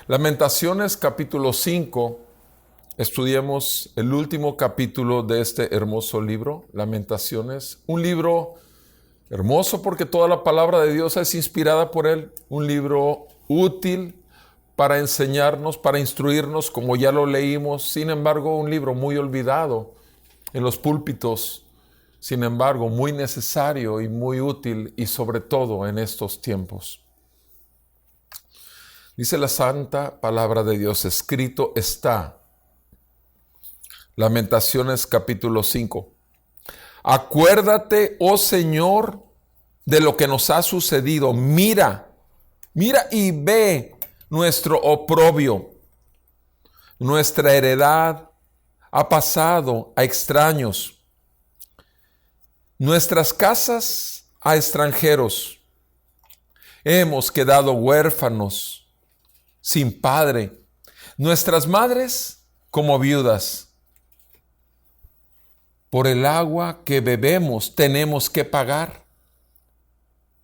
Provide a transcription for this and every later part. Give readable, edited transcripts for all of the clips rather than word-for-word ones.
Lamentaciones capítulo 5, estudiemos el último capítulo de este hermoso libro, Lamentaciones, un libro hermoso porque toda la palabra de Dios es inspirada por él, un libro útil para enseñarnos, para instruirnos, como ya lo leímos, sin embargo un libro muy olvidado en los púlpitos, sin embargo muy necesario y muy útil y sobre todo en estos tiempos. Dice la santa palabra de Dios, escrito está. Lamentaciones capítulo 5. Acuérdate, oh Señor, de lo que nos ha sucedido. Mira y ve nuestro oprobio. Nuestra heredad ha pasado a extraños. Nuestras casas a extranjeros. Hemos quedado huérfanos, sin padre, nuestras madres como viudas. Por el agua que bebemos tenemos que pagar.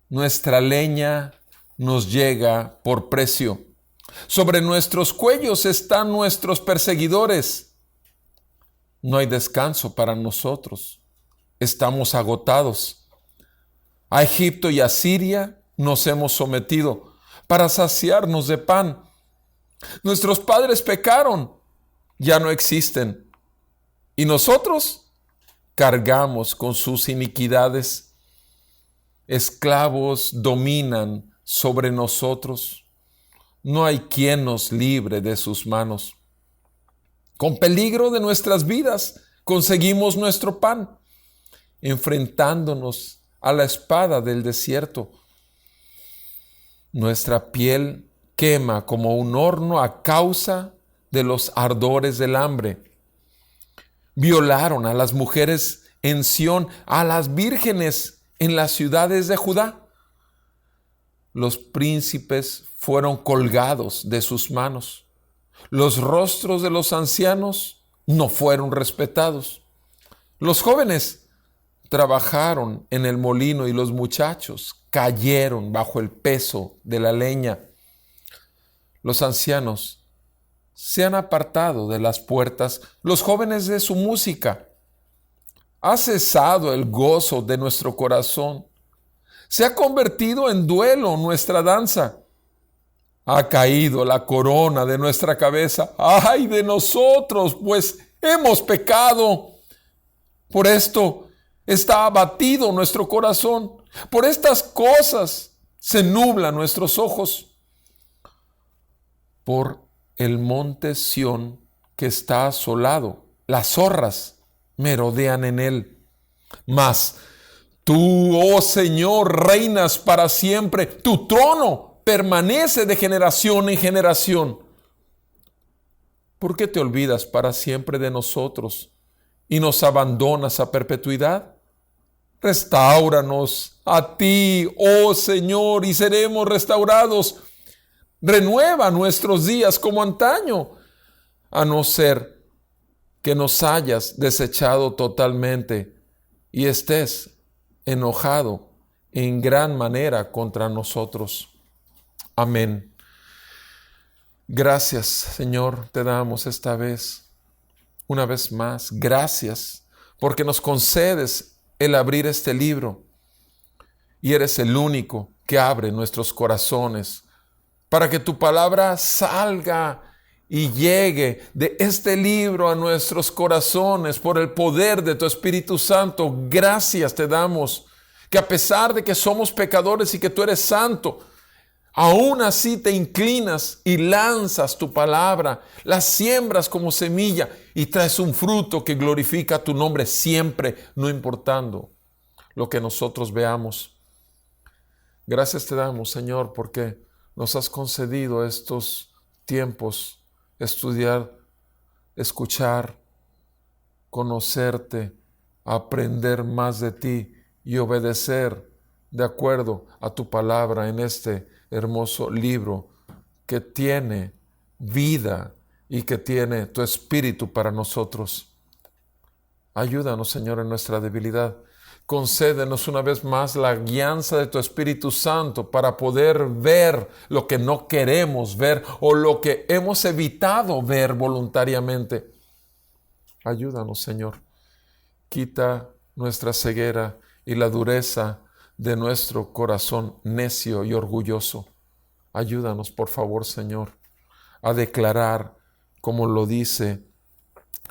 Nuestra leña nos llega por precio. Sobre nuestros cuellos están nuestros perseguidores. No hay descanso para nosotros. Estamos agotados. A Egipto y a Siria nos hemos sometido para saciarnos de pan. Nuestros padres pecaron, ya no existen, y nosotros cargamos con sus iniquidades. Esclavos dominan sobre nosotros, no hay quien nos libre de sus manos. Con peligro de nuestras vidas conseguimos nuestro pan, enfrentándonos a la espada del desierto. Nuestra piel quema como un horno a causa de los ardores del hambre. Violaron a las mujeres en Sión, a las vírgenes en las ciudades de Judá. Los príncipes fueron colgados de sus manos. Los rostros de los ancianos no fueron respetados. Los jóvenes trabajaron en el molino y los muchachos cayeron bajo el peso de la leña. Los ancianos se han apartado de las puertas, los jóvenes de su música. Ha cesado el gozo de nuestro corazón. Se ha convertido en duelo nuestra danza. Ha caído la corona de nuestra cabeza. ¡Ay de nosotros, pues hemos pecado! Por esto está abatido nuestro corazón. Por estas cosas se nublan nuestros ojos. Por el monte Sión que está asolado, las zorras merodean en él. Mas tú, oh Señor, reinas para siempre. Tu trono permanece de generación en generación. ¿Por qué te olvidas para siempre de nosotros y nos abandonas a perpetuidad? Restáuranos a ti, oh Señor, y seremos restaurados. Renueva nuestros días como antaño, a no ser que nos hayas desechado totalmente y estés enojado en gran manera contra nosotros. Amén. Gracias, Señor, te damos esta vez, una vez más, gracias, porque nos concedes el abrir este libro y eres el único que abre nuestros corazones para que tu palabra salga y llegue de este libro a nuestros corazones por el poder de tu Espíritu Santo. Gracias te damos, que a pesar de que somos pecadores y que tú eres santo, aún así te inclinas y lanzas tu palabra, la siembras como semilla y traes un fruto que glorifica tu nombre siempre, no importando lo que nosotros veamos. Gracias te damos, Señor, porque nos has concedido estos tiempos, estudiar, escuchar, conocerte, aprender más de ti y obedecer de acuerdo a tu palabra en este hermoso libro que tiene vida y que tiene tu espíritu para nosotros. Ayúdanos, Señor, en nuestra debilidad. concédenos una vez más la guianza de tu Espíritu Santo para poder ver lo que no queremos ver o lo que hemos evitado ver voluntariamente. Ayúdanos, Señor. Quita nuestra ceguera y la dureza de nuestro corazón necio y orgulloso. Ayúdanos, por favor, Señor, a declarar, como lo dice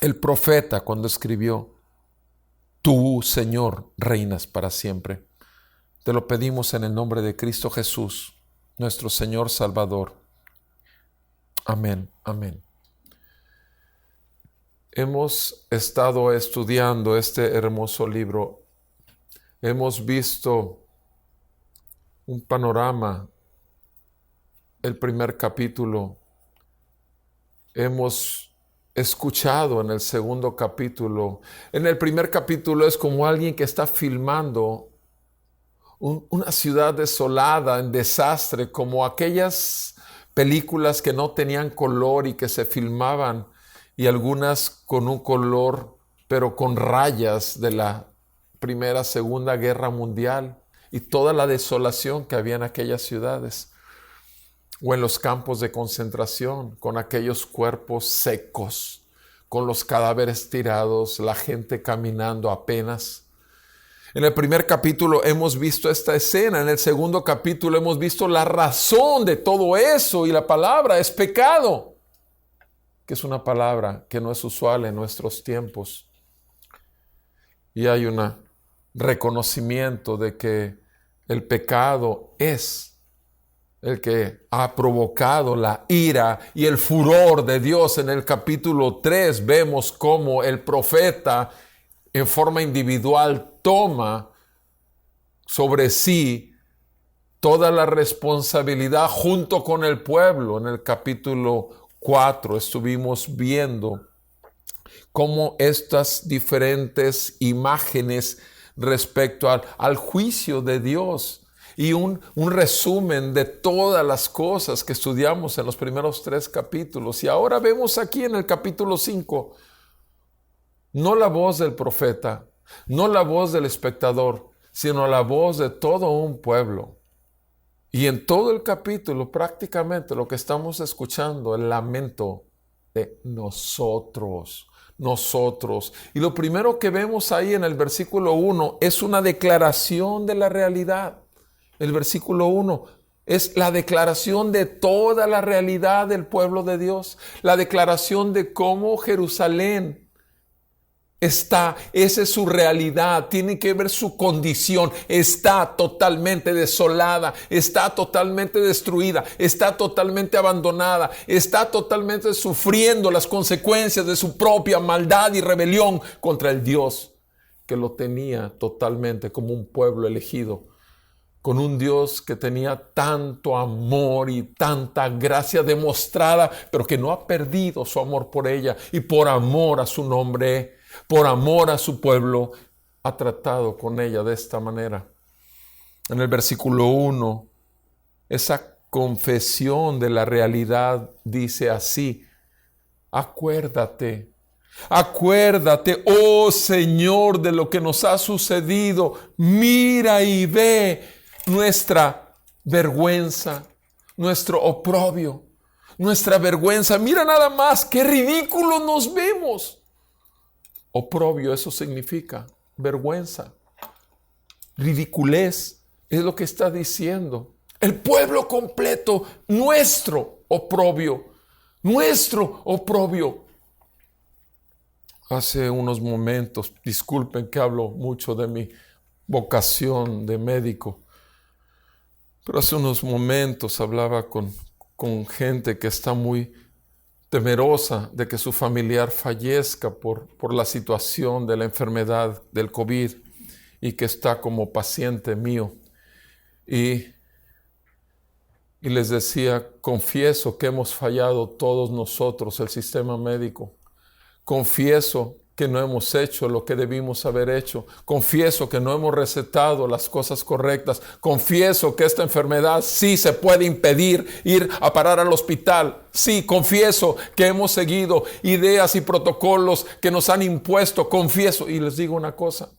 el profeta cuando escribió: Tú, Señor, reinas para siempre. Te lo pedimos en el nombre de Cristo Jesús, nuestro Señor Salvador. Amén, amén. Hemos estado estudiando este hermoso libro. Hemos visto un panorama, el primer capítulo. Hemos escuchado en el segundo capítulo. En el primer capítulo es como alguien que está filmando una ciudad desolada, en desastre, como aquellas películas que no tenían color y que se filmaban, y algunas con un color, pero con rayas de la Primera, Segunda Guerra Mundial, y toda la desolación que había en aquellas ciudades. O en los campos de concentración, con aquellos cuerpos secos, con los cadáveres tirados, la gente caminando apenas. En el primer capítulo hemos visto esta escena. En el segundo capítulo hemos visto la razón de todo eso, y la palabra es pecado, que es una palabra que no es usual en nuestros tiempos. Y hay un reconocimiento de que el pecado es el que ha provocado la ira y el furor de Dios. En el capítulo 3 vemos cómo el profeta en forma individual toma sobre sí toda la responsabilidad junto con el pueblo. En el capítulo 4 estuvimos viendo cómo estas diferentes imágenes respecto al juicio de Dios, y un resumen de todas las cosas que estudiamos en los primeros 3 capítulos. Y ahora vemos aquí en el capítulo 5, no la voz del profeta, no la voz del espectador, sino la voz de todo un pueblo. Y en todo el capítulo prácticamente lo que estamos escuchando, el lamento de nosotros. Y lo primero que vemos ahí en el versículo 1 es una declaración de la realidad. El versículo 1 es la declaración de toda la realidad del pueblo de Dios. La declaración de cómo Jerusalén está, esa es su realidad, tiene que ver su condición. Está totalmente desolada, está totalmente destruida, está totalmente abandonada, está totalmente sufriendo las consecuencias de su propia maldad y rebelión contra el Dios que lo tenía totalmente como un pueblo elegido, con un Dios que tenía tanto amor y tanta gracia demostrada, pero que no ha perdido su amor por ella, y por amor a su nombre, por amor a su pueblo, ha tratado con ella de esta manera. En el versículo 1, esa confesión de la realidad dice así: acuérdate, oh Señor, de lo que nos ha sucedido. Mira y ve nuestra vergüenza, nuestro oprobio, nuestra vergüenza. Mira nada más, qué ridículo nos vemos. Oprobio, eso significa vergüenza, ridiculez, es lo que está diciendo. El pueblo completo, nuestro oprobio. Hace unos momentos, disculpen que hablo mucho de mi vocación de médico, pero hace unos momentos hablaba con gente que está muy temerosa de que su familiar fallezca por la situación de la enfermedad del COVID, y que está como paciente mío. Y les decía: confieso que hemos fallado todos nosotros, el sistema médico. Confieso que no hemos hecho lo que debimos haber hecho. Confieso que no hemos recetado las cosas correctas. Confieso que esta enfermedad sí se puede impedir ir a parar al hospital. Sí, confieso que hemos seguido ideas y protocolos que nos han impuesto. Confieso. Y les digo una cosa: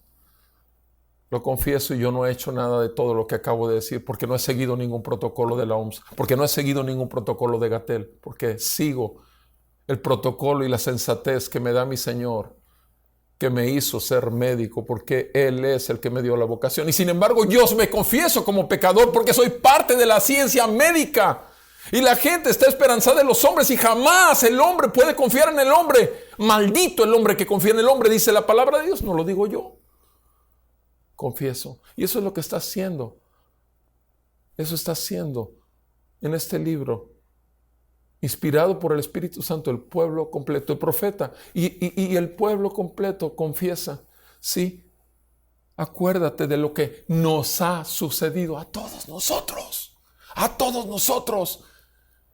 Lo confieso, y yo no he hecho nada de todo lo que acabo de decir, porque no he seguido ningún protocolo de la OMS, porque no he seguido ningún protocolo de Gatell, porque sigo el protocolo y la sensatez que me da mi Señor, que me hizo ser médico, porque Él es el que me dio la vocación. Y sin embargo, yo me confieso como pecador, porque soy parte de la ciencia médica. Y la gente está esperanzada en los hombres, y jamás el hombre puede confiar en el hombre. Maldito el hombre que confía en el hombre, dice la palabra de Dios, no lo digo yo. Confieso. Y eso es lo que está haciendo. Eso está haciendo en este libro, inspirado por el Espíritu Santo, el pueblo completo, el profeta. Y el pueblo completo confiesa, sí, acuérdate de lo que nos ha sucedido a todos nosotros. A todos nosotros.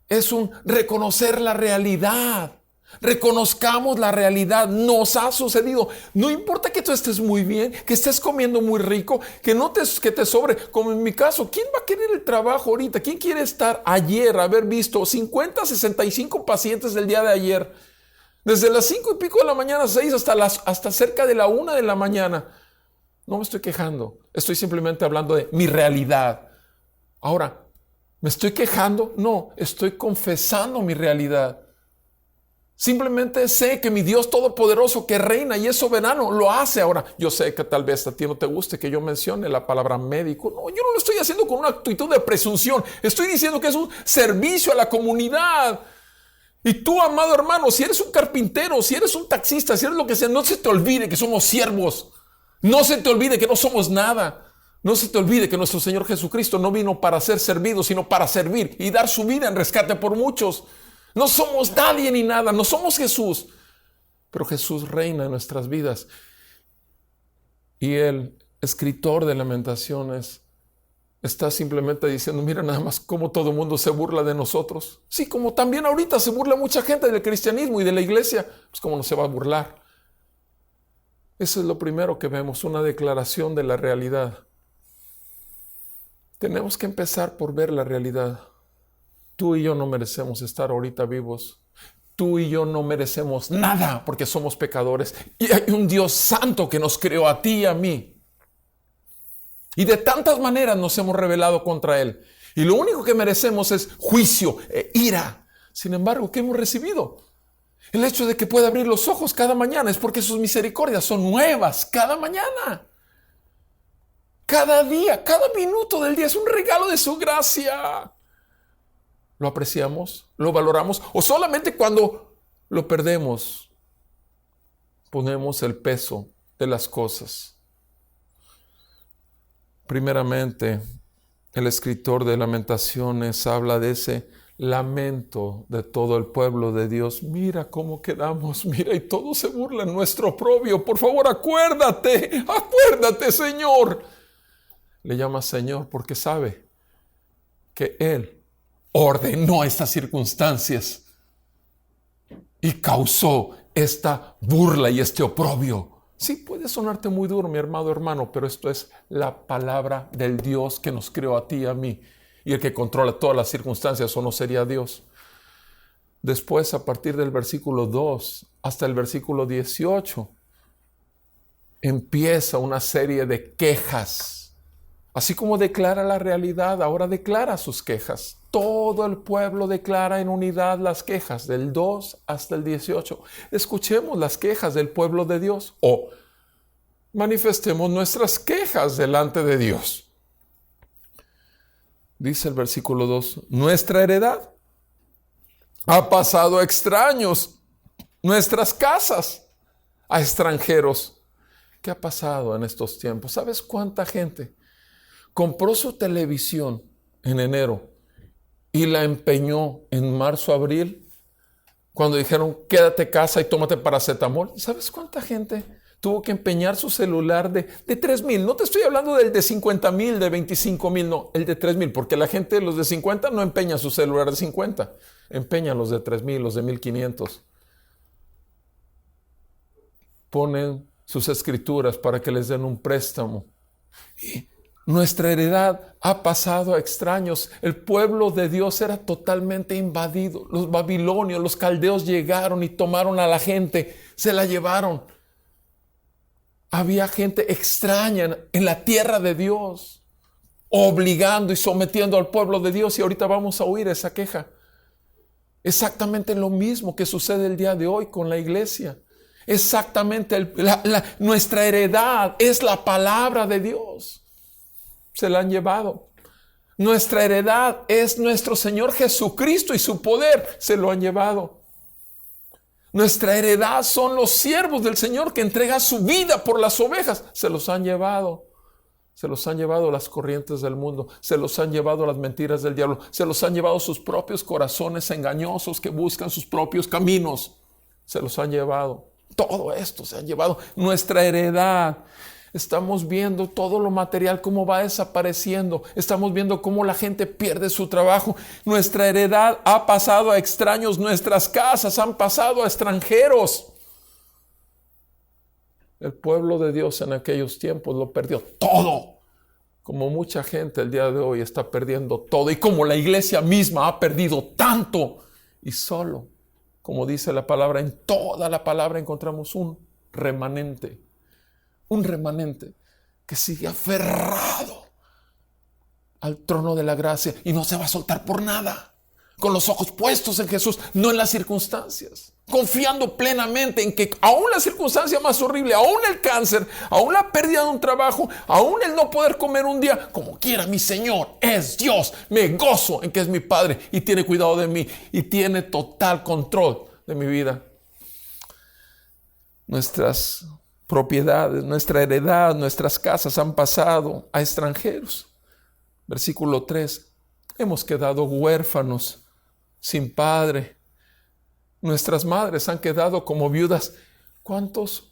Es un reconocer la realidad. Reconozcamos la realidad, nos ha sucedido. No importa que tú estés muy bien, que estés comiendo muy rico, que te sobre, como en mi caso. ¿Quién va a querer el trabajo ahorita? ¿Quién quiere estar ayer, haber visto 50, 65 pacientes del día de ayer? Desde las 5 y pico de la mañana, 6 hasta cerca de la 1 de la mañana. No me estoy quejando, estoy simplemente hablando de mi realidad. Ahora, ¿me estoy quejando? No, estoy confesando mi realidad. Simplemente sé que mi Dios todopoderoso, que reina y es soberano, lo hace. Ahora, yo sé que tal vez a ti no te guste que yo mencione la palabra médico. No, yo no lo estoy haciendo con una actitud de presunción. Estoy diciendo que es un servicio a la comunidad. Y tú, amado hermano, si eres un carpintero, si eres un taxista, si eres lo que sea, no se te olvide que somos siervos. No se te olvide que no somos nada. No se te olvide que nuestro Señor Jesucristo no vino para ser servido, sino para servir y dar su vida en rescate por muchos. No somos nadie ni nada, no somos Jesús, pero Jesús reina en nuestras vidas. Y el escritor de Lamentaciones está simplemente diciendo, mira nada más cómo todo el mundo se burla de nosotros. Sí, como también ahorita se burla mucha gente del cristianismo y de la iglesia, pues cómo no se va a burlar. Eso es lo primero que vemos, una declaración de la realidad. Tenemos que empezar por ver la realidad. Tú y yo no merecemos estar ahorita vivos. Tú y yo no merecemos nada porque somos pecadores. Y hay un Dios santo que nos creó a ti y a mí. Y de tantas maneras nos hemos rebelado contra Él. Y lo único que merecemos es juicio e ira. Sin embargo, ¿qué hemos recibido? El hecho de que pueda abrir los ojos cada mañana es porque sus misericordias son nuevas cada mañana. Cada día, cada minuto del día es un regalo de su gracia. ¿Lo apreciamos? ¿Lo valoramos? ¿O solamente cuando lo perdemos ponemos el peso de las cosas? Primeramente, el escritor de Lamentaciones habla de ese lamento de todo el pueblo de Dios. Mira cómo quedamos, mira, y todos se burlan nuestro oprobio. Por favor, acuérdate, Señor. Le llama Señor porque sabe que Él ordenó estas circunstancias y causó esta burla y este oprobio. Sí, puede sonarte muy duro, mi amado hermano, pero esto es la palabra del Dios que nos creó a ti y a mí. Y el que controla todas las circunstancias, ¿o no sería Dios? Después, a partir del versículo 2 hasta el versículo 18, empieza una serie de quejas. Así como declara la realidad, ahora declara sus quejas. Todo el pueblo declara en unidad las quejas, del 2 hasta el 18. Escuchemos las quejas del pueblo de Dios o manifestemos nuestras quejas delante de Dios. Dice el versículo 2, nuestra heredad ha pasado a extraños, nuestras casas a extranjeros. ¿Qué ha pasado en estos tiempos? ¿Sabes cuánta gente compró su televisión en enero y la empeñó en marzo, abril, cuando dijeron quédate casa y tómate paracetamol? ¿Sabes cuánta gente tuvo que empeñar su celular de 3,000? No te estoy hablando del de 50,000, de 25,000, no, el de 3,000, porque la gente, los de 50 no empeña su celular de 50, empeñan los de 3,000, los de 1,500. Ponen sus escrituras para que les den un préstamo. Y nuestra heredad ha pasado a extraños. El pueblo de Dios era totalmente invadido. Los babilonios, los caldeos llegaron y tomaron a la gente, se la llevaron. había gente extraña en la tierra de Dios, obligando y sometiendo al pueblo de Dios. Y ahorita vamos a oír esa queja. Exactamente lo mismo que sucede el día de hoy con la iglesia. Exactamente, nuestra heredad es la palabra de Dios. Se la han llevado. Nuestra heredad es nuestro Señor Jesucristo y su poder. Se lo han llevado. Nuestra heredad son los siervos del Señor que entregan su vida por las ovejas. Se los han llevado. Se los han llevado las corrientes del mundo. Se los han llevado las mentiras del diablo. Se los han llevado sus propios corazones engañosos que buscan sus propios caminos. Se los han llevado. Todo esto se han llevado. Nuestra heredad. Estamos viendo todo lo material, cómo va desapareciendo. Estamos viendo cómo la gente pierde su trabajo. Nuestra heredad ha pasado a extraños. Nuestras casas han pasado a extranjeros. El pueblo de Dios en aquellos tiempos lo perdió todo. Como mucha gente el día de hoy está perdiendo todo. Y como la iglesia misma ha perdido tanto. Y solo, como dice la palabra, en toda la palabra encontramos un remanente. Un remanente que sigue aferrado al trono de la gracia y no se va a soltar por nada. Con los ojos puestos en Jesús, no en las circunstancias. Confiando plenamente en que aún la circunstancia más horrible, aún el cáncer, aún la pérdida de un trabajo, aún el no poder comer un día, como quiera, mi Señor es Dios. Me gozo en que es mi Padre y tiene cuidado de mí y tiene total control de mi vida. Nuestras propiedades, nuestra heredad, nuestras casas han pasado a extranjeros. Versículo 3. Hemos quedado huérfanos, sin padre. Nuestras madres han quedado como viudas. ¿Cuántos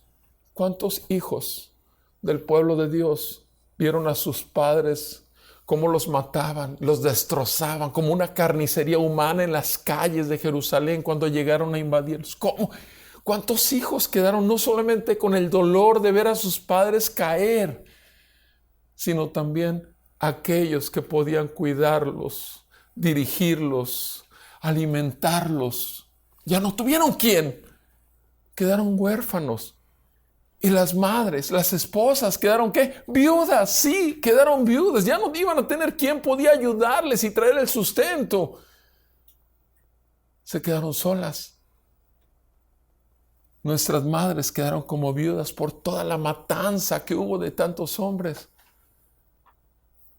hijos del pueblo de Dios vieron a sus padres cómo los mataban, los destrozaban como una carnicería humana en las calles de Jerusalén cuando llegaron a invadirlos? ¿Cuántos hijos quedaron no solamente con el dolor de ver a sus padres caer, sino también aquellos que podían cuidarlos, dirigirlos, alimentarlos? Ya no tuvieron quién. Quedaron huérfanos. Y las madres, las esposas, ¿quedaron qué? Viudas, sí, quedaron viudas. Ya no iban a tener quién podía ayudarles y traer el sustento. Se quedaron solas. Nuestras madres quedaron como viudas por toda la matanza que hubo de tantos hombres.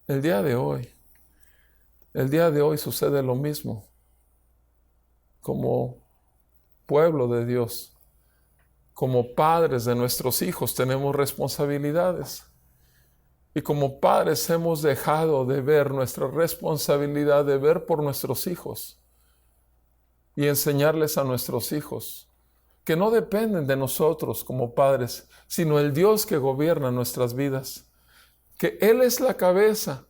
El día de hoy sucede lo mismo. Como pueblo de Dios, como padres de nuestros hijos, tenemos responsabilidades. Y como padres hemos dejado de ver nuestra responsabilidad de ver por nuestros hijos y enseñarles a nuestros hijos que no dependen de nosotros como padres, sino el Dios que gobierna nuestras vidas, que Él es la cabeza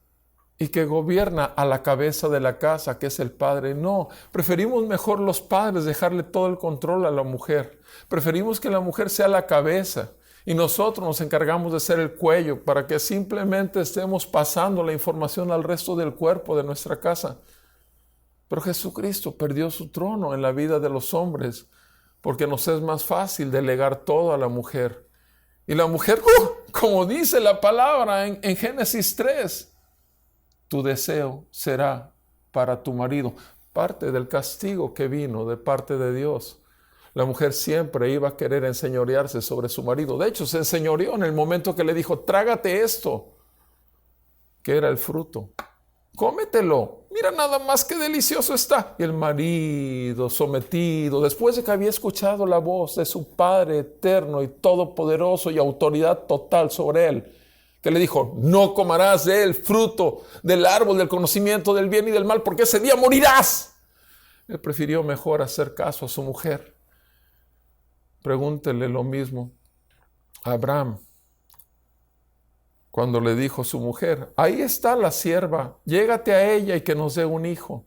y que gobierna a la cabeza de la casa, que es el padre. No, preferimos mejor los padres dejarle todo el control a la mujer. Preferimos que la mujer sea la cabeza y nosotros nos encargamos de ser el cuello para que simplemente estemos pasando la información al resto del cuerpo de nuestra casa. Pero Jesucristo perdió su trono en la vida de los hombres porque nos es más fácil delegar todo a la mujer. Y la mujer, como dice la palabra en Génesis 3, tu deseo será para tu marido. Parte del castigo que vino de parte de Dios. La mujer siempre iba a querer enseñorearse sobre su marido. De hecho, se enseñoreó en el momento que le dijo, trágate esto, que era el fruto. Cómetelo. Mira nada más qué delicioso está. Y el marido sometido, después de que había escuchado la voz de su Padre eterno y todopoderoso y autoridad total sobre él, que le dijo, no comerás del fruto del árbol del conocimiento del bien y del mal, porque ese día morirás. Él prefirió mejor hacer caso a su mujer. Pregúntele lo mismo a Abraham. Cuando le dijo a su mujer, ahí está la sierva, llégate a ella y que nos dé un hijo.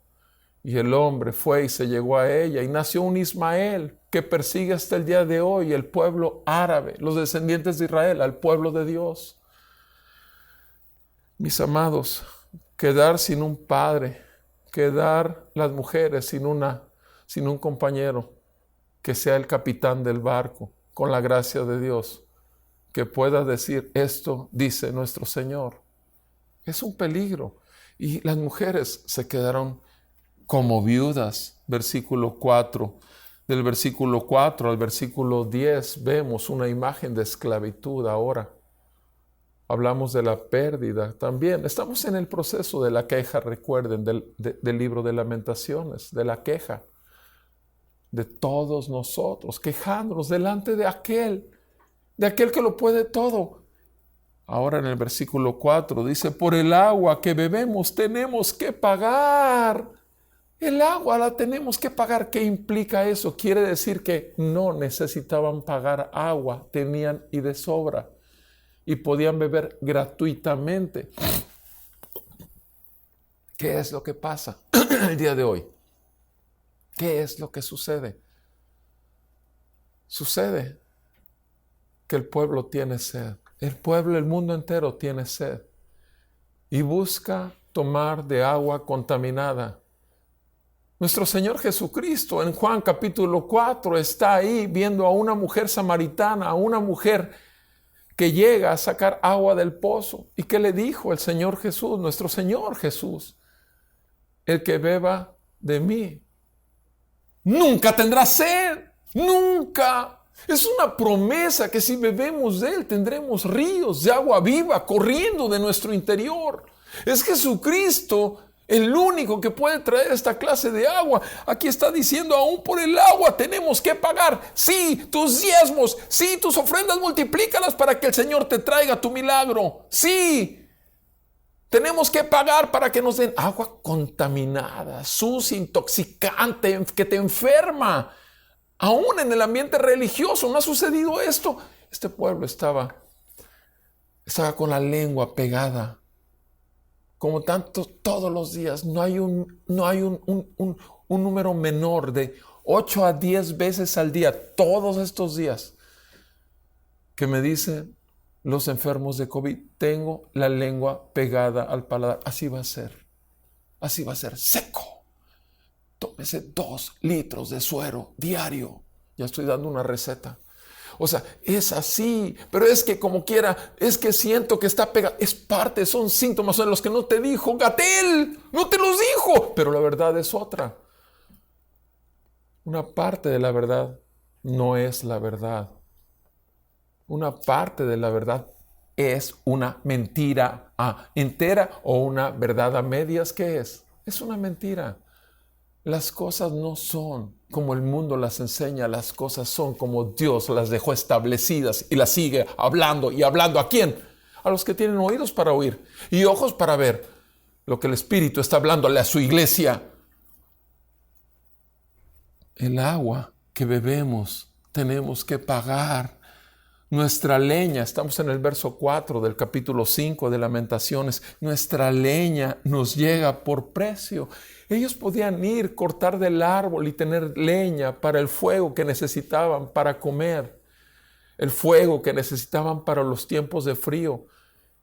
Y el hombre fue y se llegó a ella y nació un Ismael que persigue hasta el día de hoy el pueblo árabe, los descendientes de Israel, al pueblo de Dios. Mis amados, quedar sin un padre, quedar las mujeres sin un compañero que sea el capitán del barco, con la gracia de Dios, que pueda decir, esto dice nuestro Señor. Es un peligro. Y las mujeres se quedaron como viudas. Versículo 4. Del versículo 4 al versículo 10 vemos una imagen de esclavitud ahora. Hablamos de la pérdida también. Estamos en el proceso de la queja, recuerden, del libro de Lamentaciones, de la queja. De todos nosotros, quejándonos delante de aquel que lo puede todo. Ahora en el versículo 4 dice, por el agua que bebemos tenemos que pagar. El agua la tenemos que pagar. ¿Qué implica eso? Quiere decir que no necesitaban pagar agua, tenían y de sobra. Y podían beber gratuitamente. ¿Qué es lo que pasa el día de hoy? ¿Qué es lo que sucede? Sucede que el pueblo tiene sed. El pueblo, el mundo entero tiene sed. Y busca tomar de agua contaminada. Nuestro Señor Jesucristo en Juan capítulo 4 está ahí viendo a una mujer samaritana, a una mujer que llega a sacar agua del pozo. ¿Y qué le dijo el Señor Jesús, nuestro Señor Jesús? El que beba de mí nunca tendrá sed, nunca. Es una promesa que si bebemos de Él tendremos ríos de agua viva corriendo de nuestro interior. Es Jesucristo el único que puede traer esta clase de agua. Aquí está diciendo, aún por el agua tenemos que pagar. Sí, tus diezmos, sí, tus ofrendas, multiplícalas para que el Señor te traiga tu milagro. Sí, tenemos que pagar para que nos den agua contaminada, sucia, intoxicante, que te enferma. Aún en el ambiente religioso no ha sucedido esto. Este pueblo estaba con la lengua pegada. Como tanto todos los días, no hay un número menor de 8 a 10 veces al día, todos estos días, que me dicen los enfermos de COVID, tengo la lengua pegada al paladar. Así va a ser, seco. Tómese 2 litros de suero diario. Ya estoy dando una receta. O sea, es así, pero es que como quiera, es que siento que está pegado. Es parte, son síntomas, son los que no te dijo Gatell, no te los dijo, pero la verdad es otra. Una parte de la verdad no es la verdad. Una parte de la verdad es una mentira entera o una verdad a medias. ¿Qué es? Es una mentira. Las cosas no son como el mundo las enseña, las cosas son como Dios las dejó establecidas y las sigue hablando y hablando. ¿A quién? A los que tienen oídos para oír y ojos para ver lo que el Espíritu está hablándole a su iglesia. El agua que bebemos tenemos que pagar. Nuestra leña, estamos en el verso 4 del capítulo 5 de Lamentaciones, nuestra leña nos llega por precio. Ellos podían ir, cortar del árbol y tener leña para el fuego que necesitaban para comer, el fuego que necesitaban para los tiempos de frío.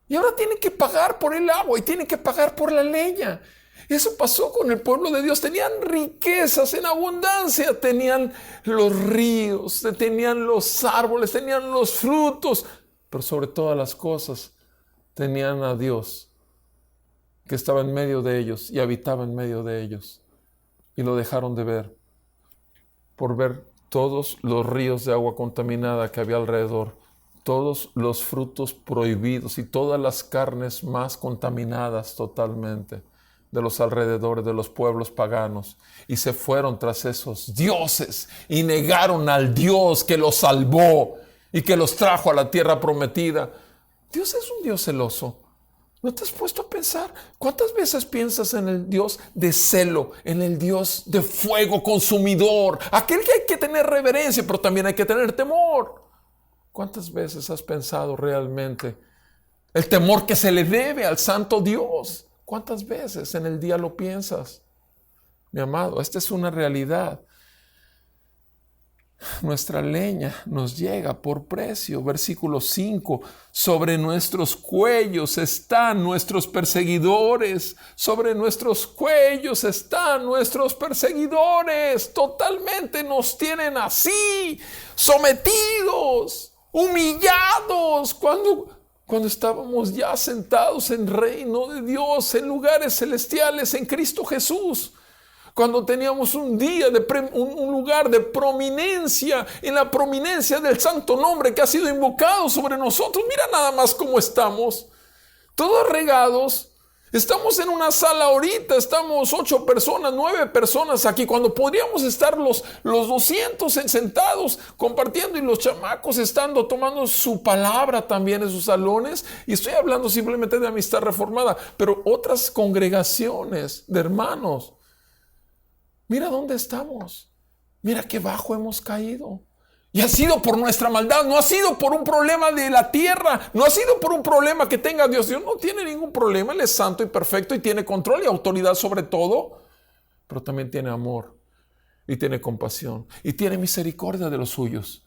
Y ahora tienen que pagar por el agua y tienen que pagar por la leña. Eso pasó con el pueblo de Dios. Tenían riquezas en abundancia, tenían los ríos, tenían los árboles, tenían los frutos, pero sobre todas las cosas tenían a Dios que estaba en medio de ellos y habitaba en medio de ellos, y lo dejaron de ver por ver todos los ríos de agua contaminada que había alrededor, todos los frutos prohibidos y todas las carnes más contaminadas totalmente de los alrededores de los pueblos paganos, y se fueron tras esos dioses y negaron al Dios que los salvó y que los trajo a la tierra prometida. Dios es un Dios celoso. ¿No te has puesto a pensar? ¿Cuántas veces piensas en el Dios de celo, en el Dios de fuego consumidor, aquel que hay que tener reverencia, pero también hay que tener temor? ¿Cuántas veces has pensado realmente el temor que se le debe al santo Dios? ¿Cuántas veces en el día lo piensas? Mi amado, esta es una realidad. Nuestra leña nos llega por precio. Versículo 5. Sobre nuestros cuellos están nuestros perseguidores. Sobre nuestros cuellos están nuestros perseguidores. Totalmente nos tienen así, sometidos. humillados, cuando estábamos ya sentados en reino de Dios, en lugares celestiales, en Cristo Jesús. Cuando teníamos un lugar de prominencia, en la prominencia del santo nombre que ha sido invocado sobre nosotros. Mira nada más cómo estamos, todos regados. Estamos en una sala ahorita, estamos 8 personas, 9 personas aquí, cuando podríamos estar los 200 sentados compartiendo, y los chamacos estando tomando su palabra también en sus salones. Y estoy hablando simplemente de Amistad Reformada, pero otras congregaciones de hermanos. Mira dónde estamos, mira qué bajo hemos caído. Y ha sido por nuestra maldad, no ha sido por un problema de la tierra, no ha sido por un problema que tenga Dios. Dios no tiene ningún problema, Él es santo y perfecto y tiene control y autoridad sobre todo, pero también tiene amor y tiene compasión y tiene misericordia de los suyos.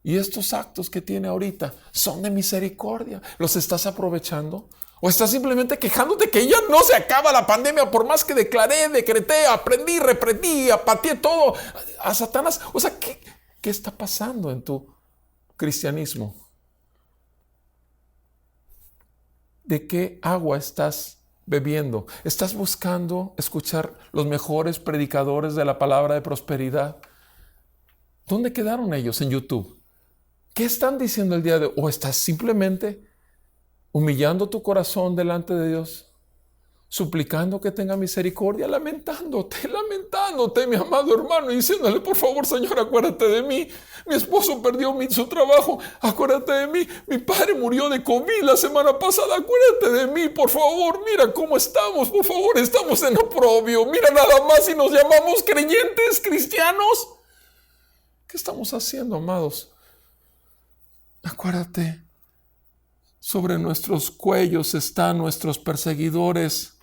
Y estos actos que tiene ahorita son de misericordia. ¿Los estás aprovechando? ¿O estás simplemente quejándote que ya no se acaba la pandemia por más que decreté, aprendí, reprendí, apateé todo a Satanás? O sea, ¿qué está pasando en tu cristianismo? ¿De qué agua estás bebiendo? ¿Estás buscando escuchar los mejores predicadores de la palabra de prosperidad? ¿Dónde quedaron ellos en YouTube? ¿Qué están diciendo el día de hoy? ¿O estás simplemente humillando tu corazón delante de Dios, suplicando que tenga misericordia, lamentándote, mi amado hermano, y diciéndole, por favor, Señor, acuérdate de mí? Mi esposo perdió su trabajo, acuérdate de mí. Mi padre murió de COVID la semana pasada, acuérdate de mí, por favor. Mira cómo estamos, por favor, estamos en oprobio. Mira nada más si nos llamamos creyentes, cristianos. ¿Qué estamos haciendo, amados? Acuérdate, sobre nuestros cuellos están nuestros perseguidores.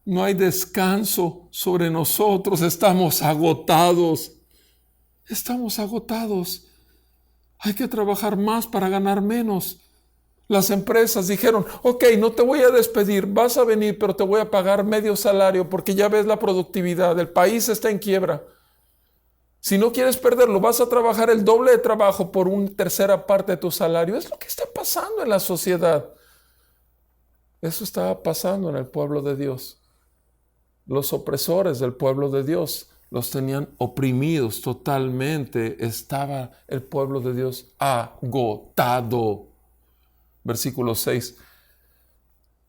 No hay descanso sobre nosotros. Estamos agotados. Estamos agotados. Hay que trabajar más para ganar menos. Las empresas dijeron, ok, no te voy a despedir, vas a venir, pero te voy a pagar medio salario porque ya ves la productividad. El país está en quiebra. Si no quieres perderlo, vas a trabajar el doble de trabajo por una tercera parte de tu salario. Es lo que está pasando en la sociedad. Eso estaba pasando en el pueblo de Dios. Los opresores del pueblo de Dios los tenían oprimidos totalmente. Estaba el pueblo de Dios agotado. Versículo 6.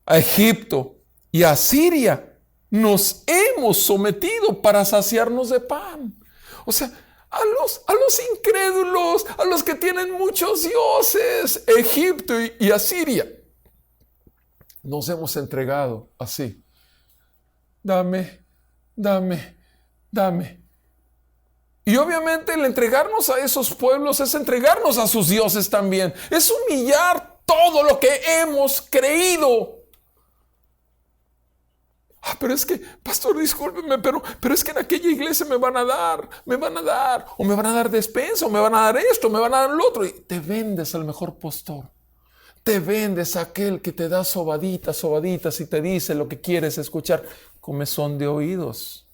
A Egipto y a Siria nos hemos sometido para saciarnos de pan. O sea, a los incrédulos, a los que tienen muchos dioses, Egipto y Asiria, nos hemos entregado así. Dame. Y obviamente el entregarnos a esos pueblos es entregarnos a sus dioses también. Es humillar todo lo que hemos creído. Pero es que, pastor, discúlpeme, pero es que en aquella iglesia me van a dar, o me van a dar despensa, o me van a dar esto, me van a dar lo otro. Y te vendes al mejor postor. Te vendes a aquel que te da sobaditas y te dice lo que quieres escuchar. Comezón de oídos.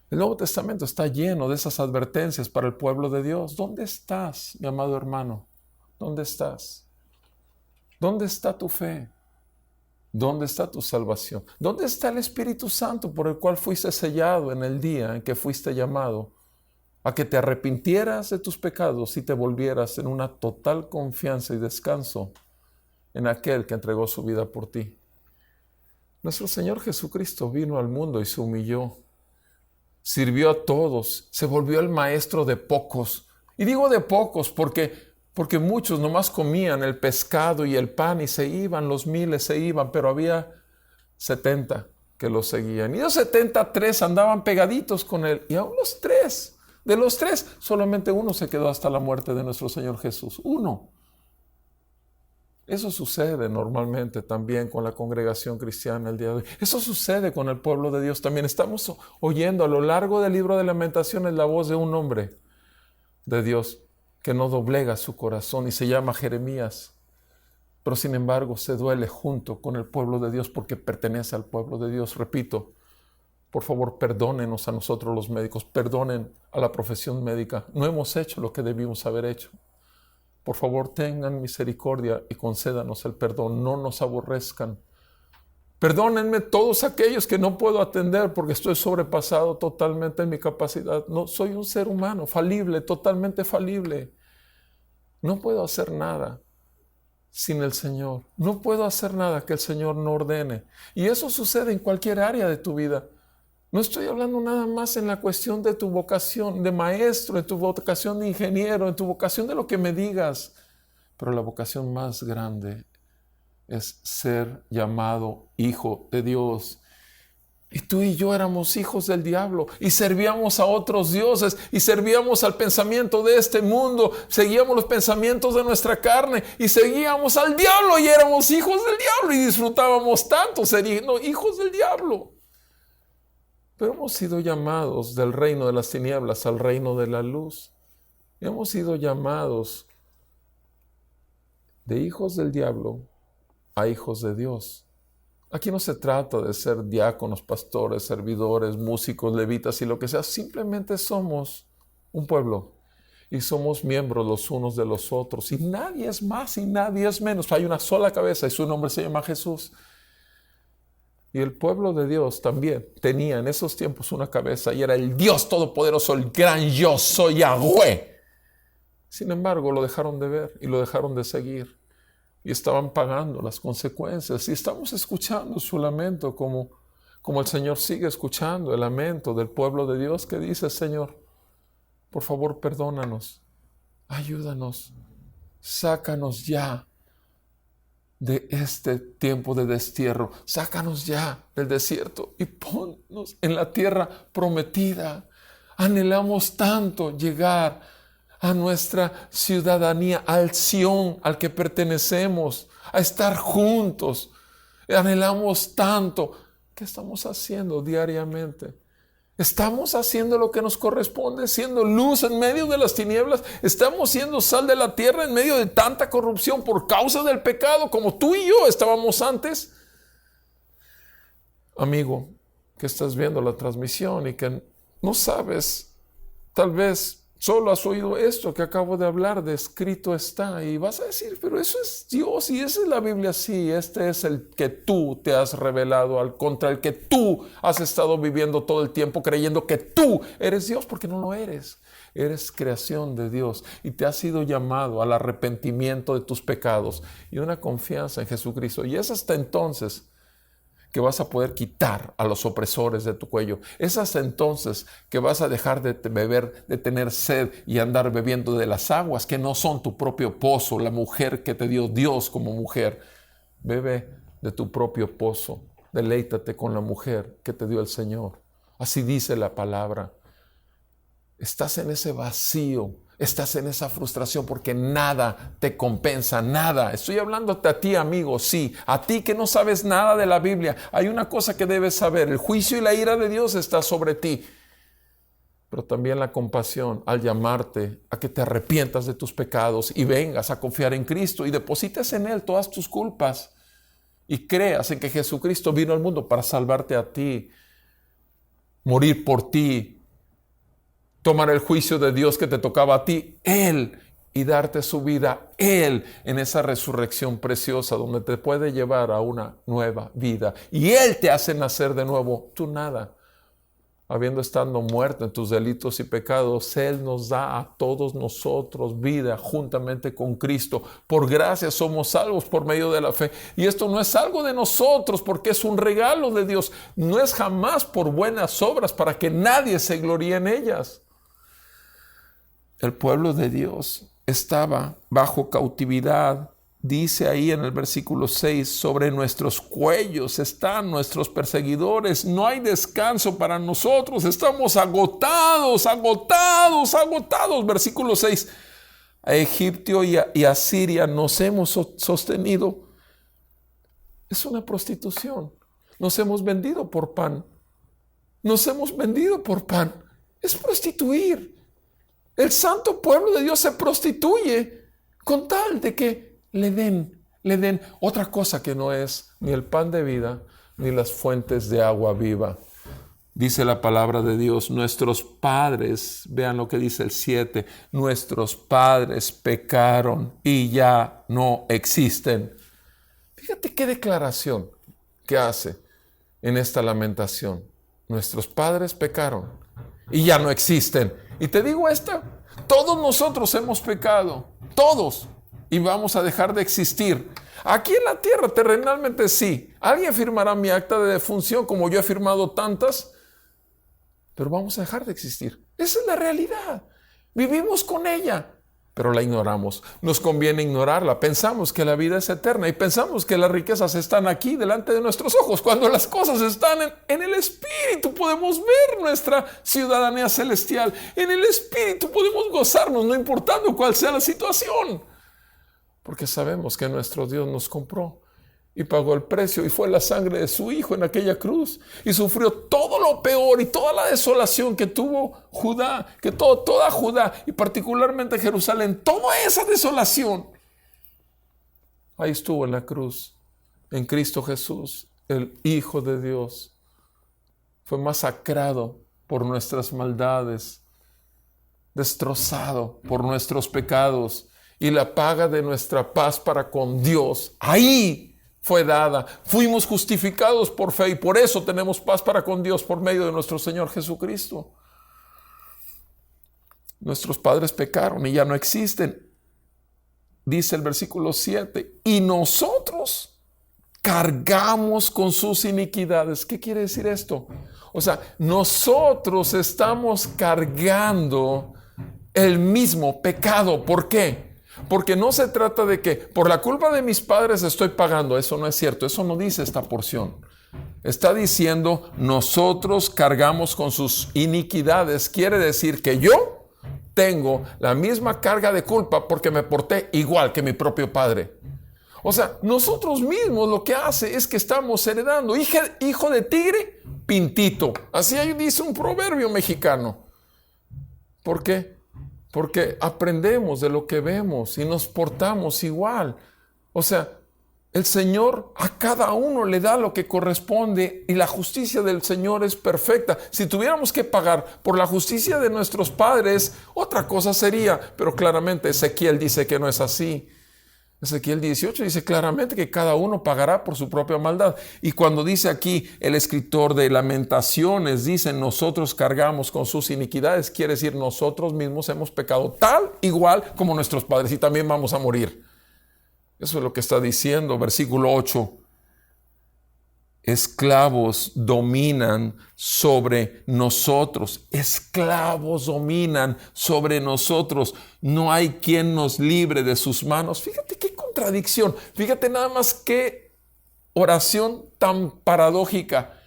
El Nuevo Testamento está lleno de esas advertencias para el pueblo de Dios. ¿Dónde estás, mi amado hermano? ¿Dónde estás? ¿Dónde está tu fe? ¿Dónde está tu salvación? ¿Dónde está el Espíritu Santo por el cual fuiste sellado en el día en que fuiste llamado a que te arrepintieras de tus pecados y te volvieras en una total confianza y descanso en aquel que entregó su vida por ti? Nuestro Señor Jesucristo vino al mundo y se humilló, sirvió a todos, se volvió el maestro de pocos. Y digo de pocos porque muchos nomás comían el pescado y el pan y se iban, los miles se iban, pero había 70 que lo seguían. Y los 73 andaban pegaditos con él. Y aún de los tres, solamente uno se quedó hasta la muerte de nuestro Señor Jesús. Uno. Eso sucede normalmente también con la congregación cristiana el día de hoy. Eso sucede con el pueblo de Dios también. Estamos oyendo a lo largo del libro de Lamentaciones la voz de un hombre de Dios que no doblega su corazón y se llama Jeremías, pero sin embargo se duele junto con el pueblo de Dios porque pertenece al pueblo de Dios. Repito, por favor, perdónenos a nosotros los médicos, perdonen a la profesión médica. No hemos hecho lo que debimos haber hecho. por favor tengan misericordia y concédanos el perdón, no nos aborrezcan. Perdónenme todos aquellos que no puedo atender porque estoy sobrepasado totalmente en mi capacidad. No, soy un ser humano falible, totalmente falible. No puedo hacer nada sin el Señor. No puedo hacer nada que el Señor no ordene. Y eso sucede en cualquier área de tu vida. No estoy hablando nada más en la cuestión de tu vocación de maestro, en tu vocación de ingeniero, en tu vocación de lo que me digas. Pero la vocación más grande es ser llamado hijo de Dios. Y tú y yo éramos hijos del diablo y servíamos a otros dioses y servíamos al pensamiento de este mundo, seguíamos los pensamientos de nuestra carne y seguíamos al diablo y éramos hijos del diablo y disfrutábamos tanto ser hijos del diablo. Pero hemos sido llamados del reino de las tinieblas al reino de la luz. Hemos sido llamados de hijos del diablo a hijos de Dios. Aquí no se trata de ser diáconos, pastores, servidores, músicos, levitas y lo que sea. Simplemente somos un pueblo y somos miembros los unos de los otros. Y nadie es más y nadie es menos. Hay una sola cabeza y su nombre se llama Jesús. Y el pueblo de Dios también tenía en esos tiempos una cabeza y era el Dios Todopoderoso, el gran yo soy Yahweh. Sin embargo, lo dejaron de ver y lo dejaron de seguir. Y estaban pagando las consecuencias. Y estamos escuchando su lamento como el Señor sigue escuchando el lamento del pueblo de Dios que dice: Señor, por favor, perdónanos, ayúdanos, sácanos ya de este tiempo de destierro, sácanos ya del desierto y ponnos en la tierra prometida. Anhelamos tanto llegar a nuestra ciudadanía, al Sión al que pertenecemos, a estar juntos. Anhelamos tanto. ¿Qué estamos haciendo diariamente? ¿Estamos haciendo lo que nos corresponde, siendo luz en medio de las tinieblas? ¿Estamos siendo sal de la tierra en medio de tanta corrupción por causa del pecado como tú y yo estábamos antes? Amigo, que estás viendo la transmisión y que no sabes, tal vez solo has oído esto que acabo de hablar, de escrito está, y vas a decir, pero eso es Dios y esa es la Biblia. Sí, este es el que tú te has revelado, contra el que tú has estado viviendo todo el tiempo creyendo que tú eres Dios, porque no lo eres. Eres creación de Dios y te has sido llamado al arrepentimiento de tus pecados y una confianza en Jesucristo. Y es hasta entonces que vas a poder quitar a los opresores de tu cuello. Es hasta entonces que vas a dejar de beber, de tener sed y andar bebiendo de las aguas que no son tu propio pozo, la mujer que te dio Dios como mujer. Bebe de tu propio pozo, deleítate con la mujer que te dio el Señor. Así dice la palabra. Estás en ese vacío, estás en esa frustración porque nada te compensa, nada. Estoy hablándote a ti, amigo, sí, a ti que no sabes nada de la Biblia. Hay una cosa que debes saber: el juicio y la ira de Dios está sobre ti. Pero también la compasión al llamarte a que te arrepientas de tus pecados y vengas a confiar en Cristo y deposites en Él todas tus culpas y creas en que Jesucristo vino al mundo para salvarte a ti, morir por ti, tomar el juicio de Dios que te tocaba a ti, Él, y darte su vida, Él, en esa resurrección preciosa donde te puede llevar a una nueva vida. Y Él te hace nacer de nuevo, tú nada. Habiendo estado muerto en tus delitos y pecados, Él nos da a todos nosotros vida juntamente con Cristo. Por gracia somos salvos por medio de la fe. Y esto no es algo de nosotros, porque es un regalo de Dios. No es jamás por buenas obras para que nadie se gloríe en ellas. El pueblo de Dios estaba bajo cautividad. Dice ahí en el versículo 6, sobre nuestros cuellos están nuestros perseguidores. No hay descanso para nosotros. Estamos agotados. Versículo 6, a Egipto y a Siria nos hemos sostenido. Es una prostitución. Nos hemos vendido por pan. Es prostituir. El santo pueblo de Dios se prostituye con tal de que le den otra cosa que no es ni el pan de vida ni las fuentes de agua viva. Dice la palabra de Dios, nuestros padres, vean lo que dice el 7, nuestros padres pecaron y ya no existen. Fíjate qué declaración que hace en esta lamentación. Nuestros padres pecaron y ya no existen. Y te digo esta, todos nosotros hemos pecado, todos, y vamos a dejar de existir. Aquí en la tierra, terrenalmente sí. Alguien firmará mi acta de defunción como yo he firmado tantas, pero vamos a dejar de existir. Esa es la realidad. Vivimos con ella, pero la ignoramos. Nos conviene ignorarla. Pensamos que la vida es eterna y pensamos que las riquezas están aquí delante de nuestros ojos. Cuando las cosas están en el Espíritu, podemos ver nuestra ciudadanía celestial. En el Espíritu podemos gozarnos, no importando cuál sea la situación. Porque sabemos que nuestro Dios nos compró y pagó el precio, y fue la sangre de su Hijo en aquella cruz, y sufrió todo lo peor y toda la desolación que tuvo Judá, que toda Judá, y particularmente Jerusalén, toda esa desolación, ahí estuvo en la cruz, en Cristo Jesús, el Hijo de Dios. Fue masacrado por nuestras maldades, destrozado por nuestros pecados, y la paga de nuestra paz para con Dios, ahí fue dada. Fuimos justificados por fe y por eso tenemos paz para con Dios por medio de nuestro Señor Jesucristo. Nuestros padres pecaron y ya no existen. Dice el versículo 7, y nosotros cargamos con sus iniquidades. ¿Qué quiere decir esto? O sea, nosotros estamos cargando el mismo pecado. ¿Por qué? Porque no se trata de que por la culpa de mis padres estoy pagando. Eso no es cierto. Eso no dice esta porción. Está diciendo nosotros cargamos con sus iniquidades. Quiere decir que yo tengo la misma carga de culpa porque me porté igual que mi propio padre. O sea, nosotros mismos lo que hace es que estamos heredando. Hijo de tigre, pintito. Así dice un proverbio mexicano. ¿Por qué? Porque aprendemos de lo que vemos y nos portamos igual. O sea, el Señor a cada uno le da lo que corresponde y la justicia del Señor es perfecta. Si tuviéramos que pagar por la justicia de nuestros padres, otra cosa sería. Pero claramente Ezequiel dice que no es así. Ezequiel 18 dice claramente que cada uno pagará por su propia maldad. Y cuando dice aquí el escritor de Lamentaciones, dice nosotros cargamos con sus iniquidades, quiere decir nosotros mismos hemos pecado tal igual como nuestros padres y también vamos a morir. Eso es lo que está diciendo, versículo 8. Esclavos dominan sobre nosotros. Esclavos dominan sobre nosotros. No hay quien nos libre de sus manos. Fíjate qué contradicción. Fíjate nada más qué oración tan paradójica.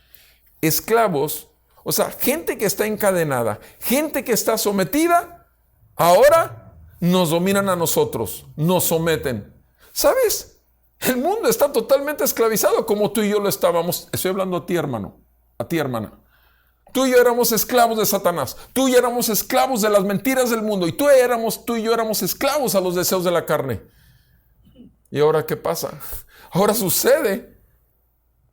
Esclavos, o sea, gente que está encadenada, gente que está sometida, ahora nos dominan a nosotros, nos someten. ¿Sabes? El mundo está totalmente esclavizado como tú y yo lo estábamos. Estoy hablando a ti, hermano, a ti, hermana. Tú y yo éramos esclavos de Satanás. Tú y yo éramos esclavos de las mentiras del mundo. Y tú y yo éramos esclavos a los deseos de la carne. ¿Y ahora qué pasa? Ahora sucede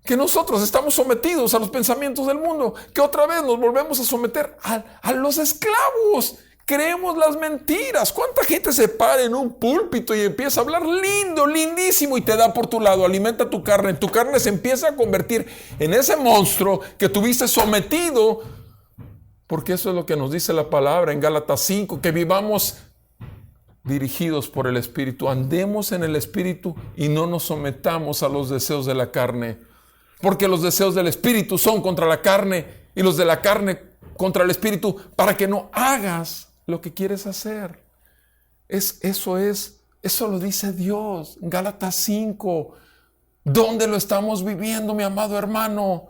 que nosotros estamos sometidos a los pensamientos del mundo. Que otra vez nos volvemos a someter a los esclavos. Creemos las mentiras. ¿Cuánta gente se para en un púlpito y empieza a hablar lindo, lindísimo y te da por tu lado? Alimenta tu carne. Tu carne se empieza a convertir en ese monstruo que tuviste sometido. Porque eso es lo que nos dice la palabra en Gálatas 5. Que vivamos dirigidos por el Espíritu. Andemos en el Espíritu y no nos sometamos a los deseos de la carne. Porque los deseos del Espíritu son contra la carne y los de la carne contra el Espíritu, para que no hagas lo que quieres hacer. Eso lo dice Dios en Gálatas 5. ¿Dónde lo estamos viviendo, mi amado hermano?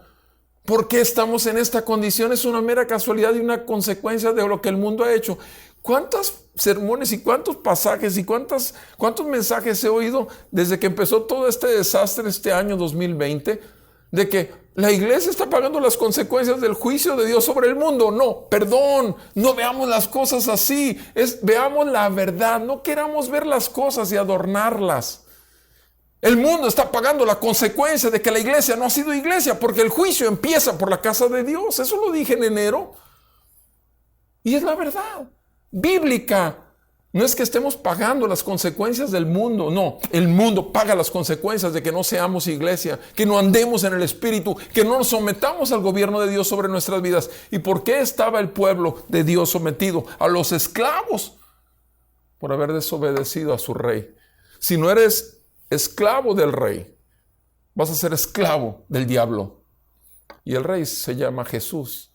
¿Por qué estamos en esta condición? Es una mera casualidad y una consecuencia de lo que el mundo ha hecho. ¿Cuántos sermones y cuántos pasajes y cuántos mensajes he oído desde que empezó todo este desastre este año 2020? De que la iglesia está pagando las consecuencias del juicio de Dios sobre el mundo. No, perdón, no veamos las cosas así. Veamos la verdad, no queramos ver las cosas y adornarlas. El mundo está pagando la consecuencia de que la iglesia no ha sido iglesia, porque el juicio empieza por la casa de Dios. Eso lo dije en enero. Y es la verdad bíblica. No es que estemos pagando las consecuencias del mundo, no. El mundo paga las consecuencias de que no seamos iglesia, que no andemos en el Espíritu, que no nos sometamos al gobierno de Dios sobre nuestras vidas. ¿Y por qué estaba el pueblo de Dios sometido a los esclavos? Por haber desobedecido a su rey. Si no eres esclavo del rey, vas a ser esclavo del diablo. Y el rey se llama Jesús.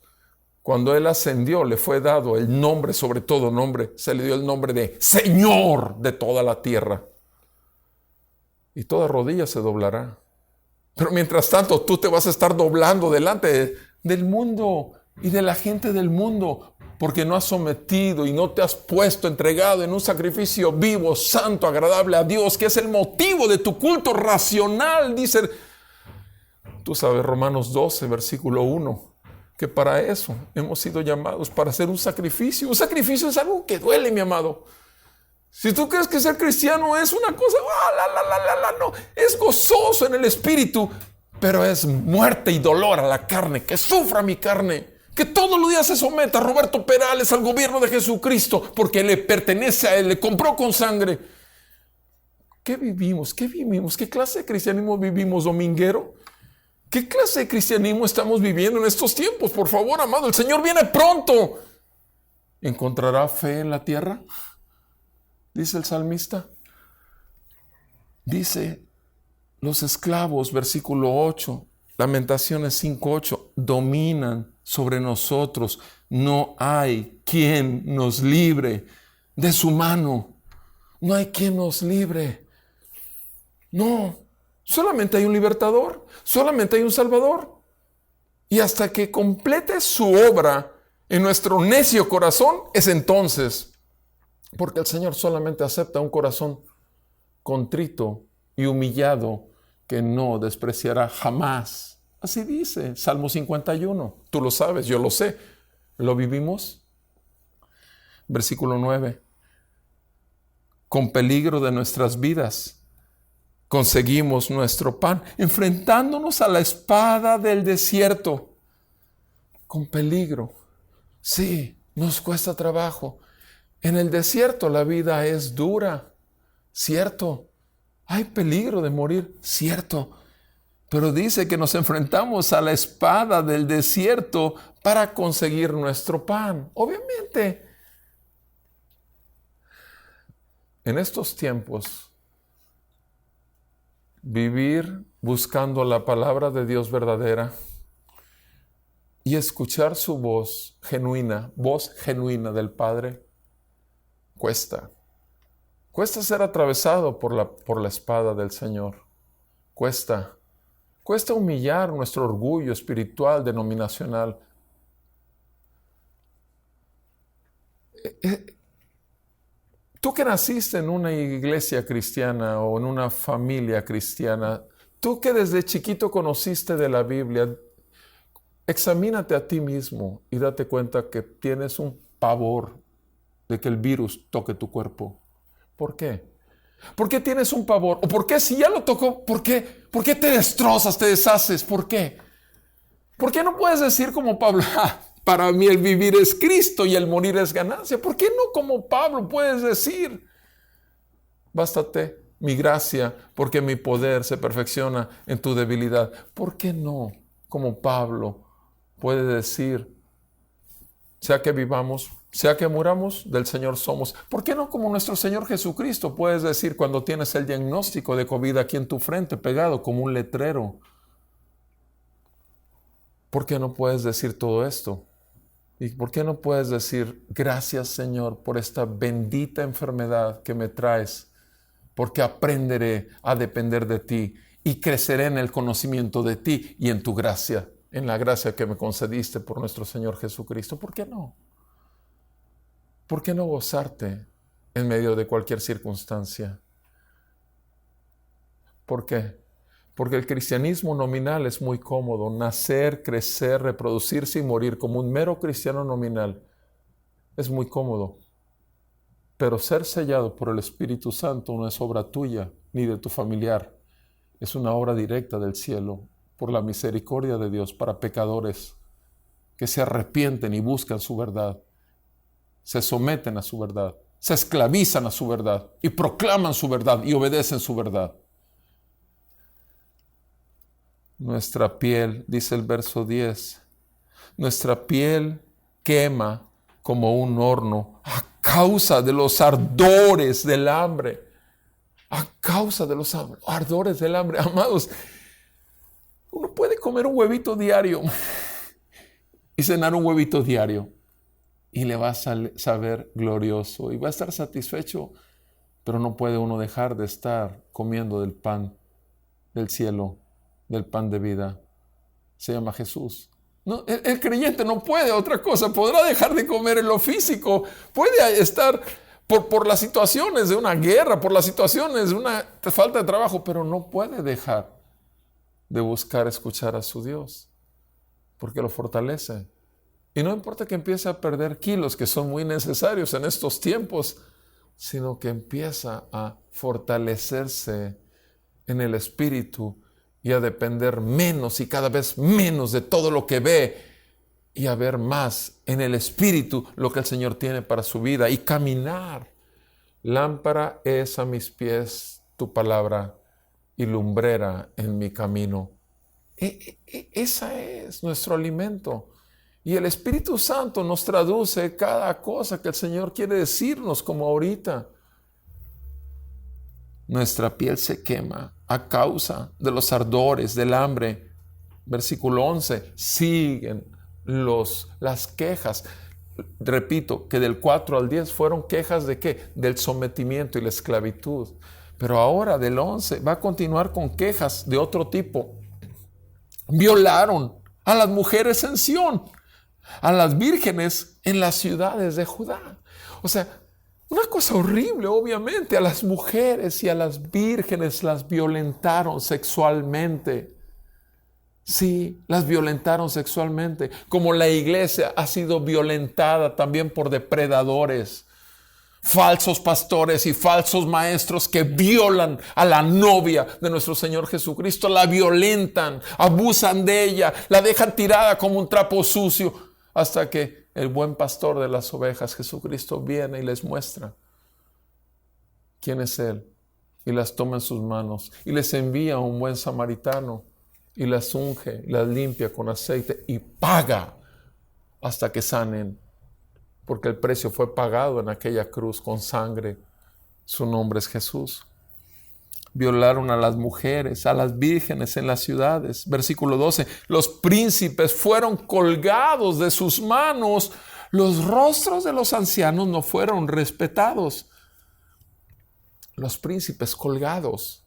Cuando Él ascendió, le fue dado el nombre, sobre todo nombre, se le dio el nombre de Señor de toda la tierra. Y toda rodilla se doblará. Pero mientras tanto, tú te vas a estar doblando delante del mundo y de la gente del mundo, porque no has sometido y no te has puesto entregado en un sacrificio vivo, santo, agradable a Dios, que es el motivo de tu culto racional, dice, tú sabes, Romanos 12, versículo 1. Que para eso hemos sido llamados, para hacer un sacrificio. Un sacrificio es algo que duele, mi amado. Si tú crees que ser cristiano es una cosa, no, es gozoso en el espíritu, pero es muerte y dolor a la carne, que sufra mi carne, que todos los días se someta a Roberto Perales, al gobierno de Jesucristo, porque le pertenece a Él, le compró con sangre. ¿Qué vivimos? ¿Qué vivimos? ¿Qué clase de cristianismo vivimos, dominguero? ¿Qué clase de cristianismo estamos viviendo en estos tiempos? Por favor, amado, el Señor viene pronto. ¿Encontrará fe en la tierra? Dice el salmista. Dice, los esclavos, versículo 8, Lamentaciones 5:8, dominan sobre nosotros. No hay quien nos libre de su mano. No hay quien nos libre. No. Solamente hay un libertador, solamente hay un salvador. Y hasta que complete su obra en nuestro necio corazón, es entonces. Porque el Señor solamente acepta un corazón contrito y humillado que no despreciará jamás. Así dice Salmo 51. Tú lo sabes, yo lo sé. ¿Lo vivimos? Versículo 9. Con peligro de nuestras vidas conseguimos nuestro pan, enfrentándonos a la espada del desierto. Con peligro. Sí, nos cuesta trabajo. En el desierto la vida es dura, cierto. Hay peligro de morir, cierto. Pero dice que nos enfrentamos a la espada del desierto para conseguir nuestro pan. Obviamente, en estos tiempos, vivir buscando la palabra de Dios verdadera y escuchar su voz genuina del Padre, cuesta. Cuesta ser atravesado por la espada del Señor. Cuesta humillar nuestro orgullo espiritual, denominacional. Tú que naciste en una iglesia cristiana o en una familia cristiana, tú que desde chiquito conociste de la Biblia, examínate a ti mismo y date cuenta que tienes un pavor de que el virus toque tu cuerpo. ¿Por qué? ¿Por qué tienes un pavor? ¿O por qué si ya lo tocó, por qué te destrozas, te deshaces? ¿Por qué? ¿Por qué no puedes decir como Pablo, para mí el vivir es Cristo y el morir es ganancia? ¿Por qué no como Pablo puedes decir, bástate mi gracia porque mi poder se perfecciona en tu debilidad? ¿Por qué no como Pablo puede decir, sea que vivamos, sea que muramos, del Señor somos? ¿Por qué no como nuestro Señor Jesucristo puedes decir cuando tienes el diagnóstico de COVID aquí en tu frente pegado como un letrero? ¿Por qué no puedes decir todo esto? ¿Y por qué no puedes decir, gracias Señor por esta bendita enfermedad que me traes? Porque aprenderé a depender de ti y creceré en el conocimiento de ti y en tu gracia, en la gracia que me concediste por nuestro Señor Jesucristo. ¿Por qué no? ¿Por qué no gozarte en medio de cualquier circunstancia? ¿Por qué? Porque el cristianismo nominal es muy cómodo. Nacer, crecer, reproducirse y morir como un mero cristiano nominal es muy cómodo. Pero ser sellado por el Espíritu Santo no es obra tuya ni de tu familiar. Es una obra directa del cielo por la misericordia de Dios para pecadores que se arrepienten y buscan su verdad, se someten a su verdad, se esclavizan a su verdad y proclaman su verdad y obedecen su verdad. Nuestra piel, dice el verso 10, nuestra piel quema como un horno a causa de los ardores del hambre. A causa de los ardores del hambre. Amados, uno puede comer un huevito diario y cenar un huevito diario y le va a saber glorioso y va a estar satisfecho, pero no puede uno dejar de estar comiendo del pan del cielo, del pan de vida. Se llama Jesús. No, el creyente no puede otra cosa, podrá dejar de comer en lo físico, puede estar por las situaciones de una guerra, por las situaciones de una falta de trabajo, pero no puede dejar de buscar escuchar a su Dios, porque lo fortalece. Y no importa que empiece a perder kilos, que son muy necesarios en estos tiempos, sino que empieza a fortalecerse en el espíritu y a depender menos y cada vez menos de todo lo que ve y a ver más en el espíritu lo que el Señor tiene para su vida y caminar. Lámpara es a mis pies tu palabra y lumbrera en mi camino. Esa es nuestro alimento. Y el Espíritu Santo nos traduce cada cosa que el Señor quiere decirnos, como ahorita. Nuestra piel se quema a causa de los ardores del hambre. Versículo 11. Siguen las quejas. Repito, que del 4 al 10 fueron quejas de ¿qué? Del sometimiento y la esclavitud. Pero ahora del 11 va a continuar con quejas de otro tipo. Violaron a las mujeres en Sión, a las vírgenes en las ciudades de Judá. O sea, una cosa horrible, obviamente. A las mujeres y a las vírgenes las violentaron sexualmente. Sí, las violentaron sexualmente, como la iglesia ha sido violentada también por depredadores, falsos pastores y falsos maestros que violan a la novia de nuestro Señor Jesucristo, la violentan, abusan de ella, la dejan tirada como un trapo sucio, hasta que el buen pastor de las ovejas, Jesucristo, viene y les muestra quién es Él, y las toma en sus manos, y les envía a un buen samaritano, y las unge, las limpia con aceite y paga hasta que sanen, porque el precio fue pagado en aquella cruz con sangre. Su nombre es Jesús. Violaron a las mujeres, a las vírgenes en las ciudades. Versículo 12. Los príncipes fueron colgados de sus manos. Los rostros de los ancianos no fueron respetados. Los príncipes colgados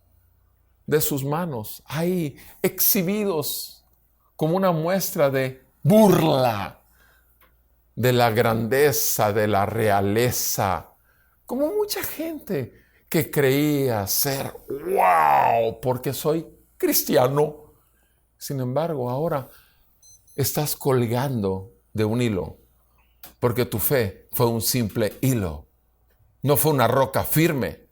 de sus manos, ahí exhibidos como una muestra de burla de la grandeza, de la realeza, como mucha gente que creía ser wow, porque soy cristiano. Sin embargo, ahora estás colgando de un hilo, porque tu fe fue un simple hilo, no fue una roca firme,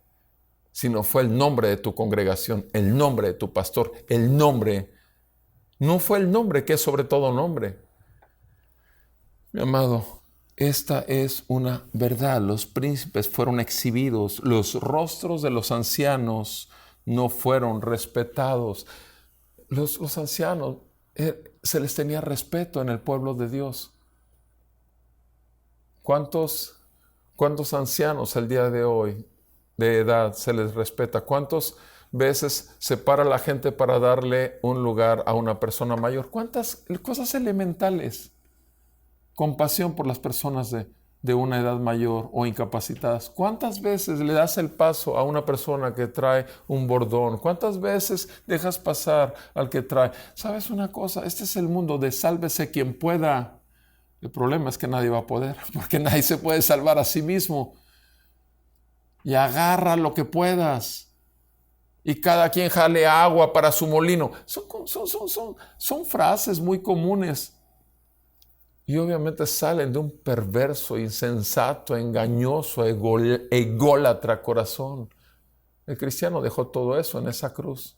sino fue el nombre de tu congregación, el nombre de tu pastor, el nombre. No fue el nombre que es sobre todo nombre. Mi amado, esta es una verdad. Los príncipes fueron exhibidos, los rostros de los ancianos no fueron respetados. Los ancianos, se les tenía respeto en el pueblo de Dios. ¿Cuántos ancianos el día de hoy de edad se les respeta? ¿Cuántas veces se para la gente para darle un lugar a una persona mayor? ¿Cuántas cosas elementales? Compasión por las personas de una edad mayor o incapacitadas. ¿Cuántas veces le das el paso a una persona que trae un bordón? ¿Cuántas veces dejas pasar al que trae? ¿Sabes una cosa? Este es el mundo de sálvese quien pueda. El problema es que nadie va a poder, porque nadie se puede salvar a sí mismo. Y agarra lo que puedas. Y cada quien jale agua para su molino. Son frases muy comunes. Y obviamente salen de un perverso, insensato, engañoso, ególatra corazón. El cristiano dejó todo eso en esa cruz.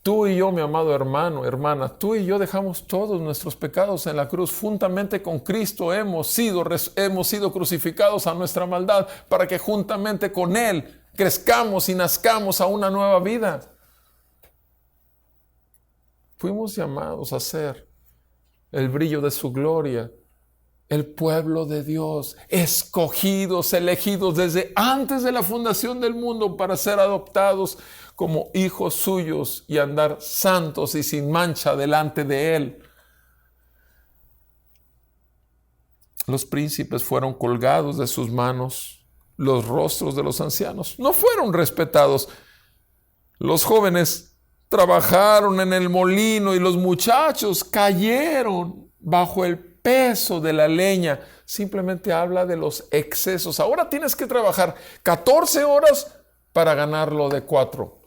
Tú y yo, mi amado hermano, hermana, tú y yo dejamos todos nuestros pecados en la cruz. Juntamente con Cristo hemos sido crucificados a nuestra maldad para que juntamente con Él crezcamos y nazcamos a una nueva vida. Fuimos llamados a ser el brillo de su gloria, el pueblo de Dios, escogidos, elegidos desde antes de la fundación del mundo para ser adoptados como hijos suyos y andar santos y sin mancha delante de Él. Los príncipes fueron colgados de sus manos, los rostros de los ancianos no fueron respetados. Los jóvenes trabajaron en el molino y los muchachos cayeron bajo el peso de la leña. Simplemente habla de los excesos. Ahora tienes que trabajar 14 horas para ganarlo de 4.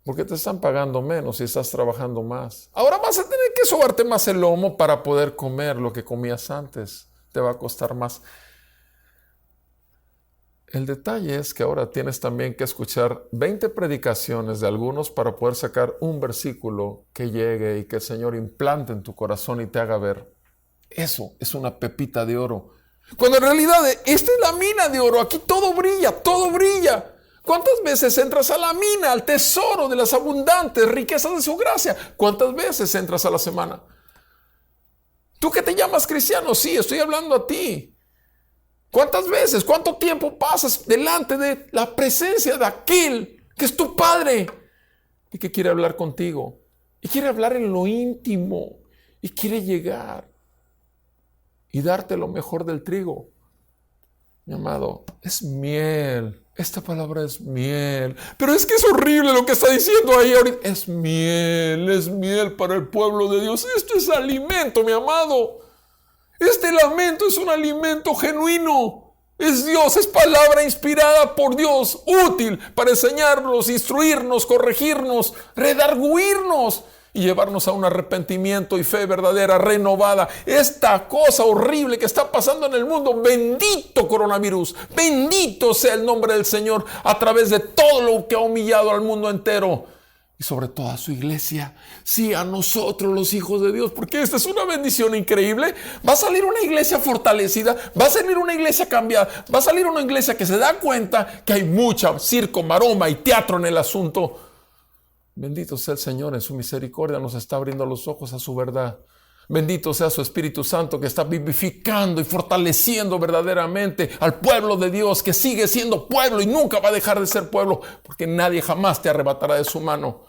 Porque te están pagando menos y estás trabajando más. Ahora vas a tener que sobarte más el lomo para poder comer lo que comías antes. Te va a costar más. El detalle es que ahora tienes también que escuchar 20 predicaciones de algunos para poder sacar un versículo que llegue y que el Señor implante en tu corazón y te haga ver. Eso es una pepita de oro. Cuando en realidad esta es la mina de oro. Aquí todo brilla, todo brilla. ¿Cuántas veces entras a la mina, al tesoro de las abundantes riquezas de su gracia? ¿Cuántas veces entras a la semana? ¿Tú que te llamas cristiano? Sí, estoy hablando a ti. ¿Cuántas veces, cuánto tiempo pasas delante de la presencia de aquel que es tu Padre y que quiere hablar contigo? Y quiere hablar en lo íntimo y quiere llegar y darte lo mejor del trigo. Mi amado, es miel. Esta palabra es miel. Pero es que es horrible lo que está diciendo ahí ahorita. Es miel para el pueblo de Dios. Esto es alimento, mi amado. Este lamento es un alimento genuino. Es Dios, es palabra inspirada por Dios, útil para enseñarnos, instruirnos, corregirnos, redarguirnos y llevarnos a un arrepentimiento y fe verdadera, renovada. Esta cosa horrible que está pasando en el mundo, bendito coronavirus, bendito sea el nombre del Señor a través de todo lo que ha humillado al mundo entero y sobre todo a su iglesia. Sí, a nosotros los hijos de Dios, porque esta es una bendición increíble. Va a salir una iglesia fortalecida, va a salir una iglesia cambiada, va a salir una iglesia que se da cuenta que hay mucha circo, maroma y teatro en el asunto. Bendito sea el Señor, en su misericordia nos está abriendo los ojos a su verdad. Bendito sea su Espíritu Santo que está vivificando y fortaleciendo verdaderamente al pueblo de Dios, que sigue siendo pueblo y nunca va a dejar de ser pueblo, porque nadie jamás te arrebatará de su mano.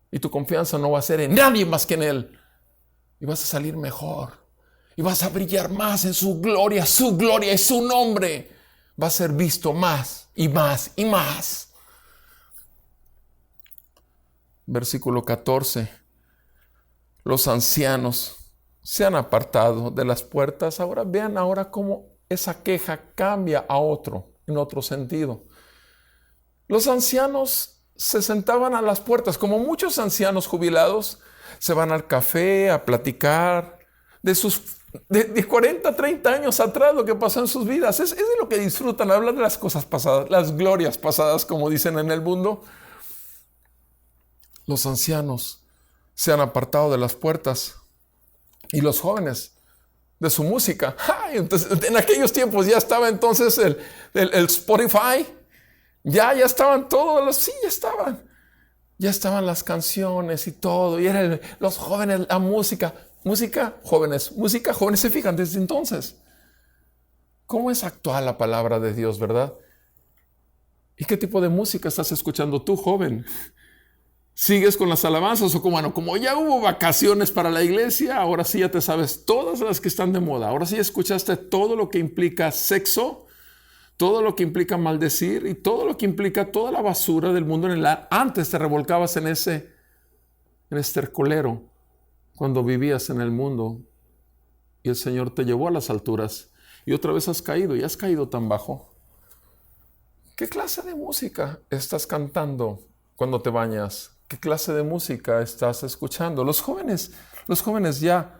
Y tu confianza no va a ser en nadie más que en Él. Y vas a salir mejor. Y vas a brillar más en su gloria y su nombre. Va a ser visto más y más y más. Versículo 14. Los ancianos se han apartado de las puertas. Ahora vean cómo esa queja cambia a en otro sentido. Los ancianos se sentaban a las puertas, como muchos ancianos jubilados, se van al café a platicar de 40, 30 años atrás, lo que pasó en sus vidas. Es de lo que disfrutan, hablar de las cosas pasadas, las glorias pasadas, como dicen en el mundo. Los ancianos se han apartado de las puertas y los jóvenes de su música. Entonces, en aquellos tiempos ya estaba entonces el Spotify, ya estaban todos sí, ya estaban las canciones y todo, y eran los jóvenes, la música, jóvenes, se fijan desde entonces. ¿Cómo es actual la palabra de Dios, verdad? ¿Y qué tipo de música estás escuchando tú, joven? ¿Sigues con las alabanzas o como ya hubo vacaciones para la iglesia, ahora sí ya te sabes todas las que están de moda? Ahora sí escuchaste todo lo que implica sexo, todo lo que implica maldecir y todo lo que implica toda la basura del mundo en antes te revolcabas en ese estercolero cuando vivías en el mundo y el Señor te llevó a las alturas y otra vez has caído y has caído tan bajo. ¿Qué clase de música estás cantando cuando te bañas? ¿Qué clase de música estás escuchando? Los jóvenes ya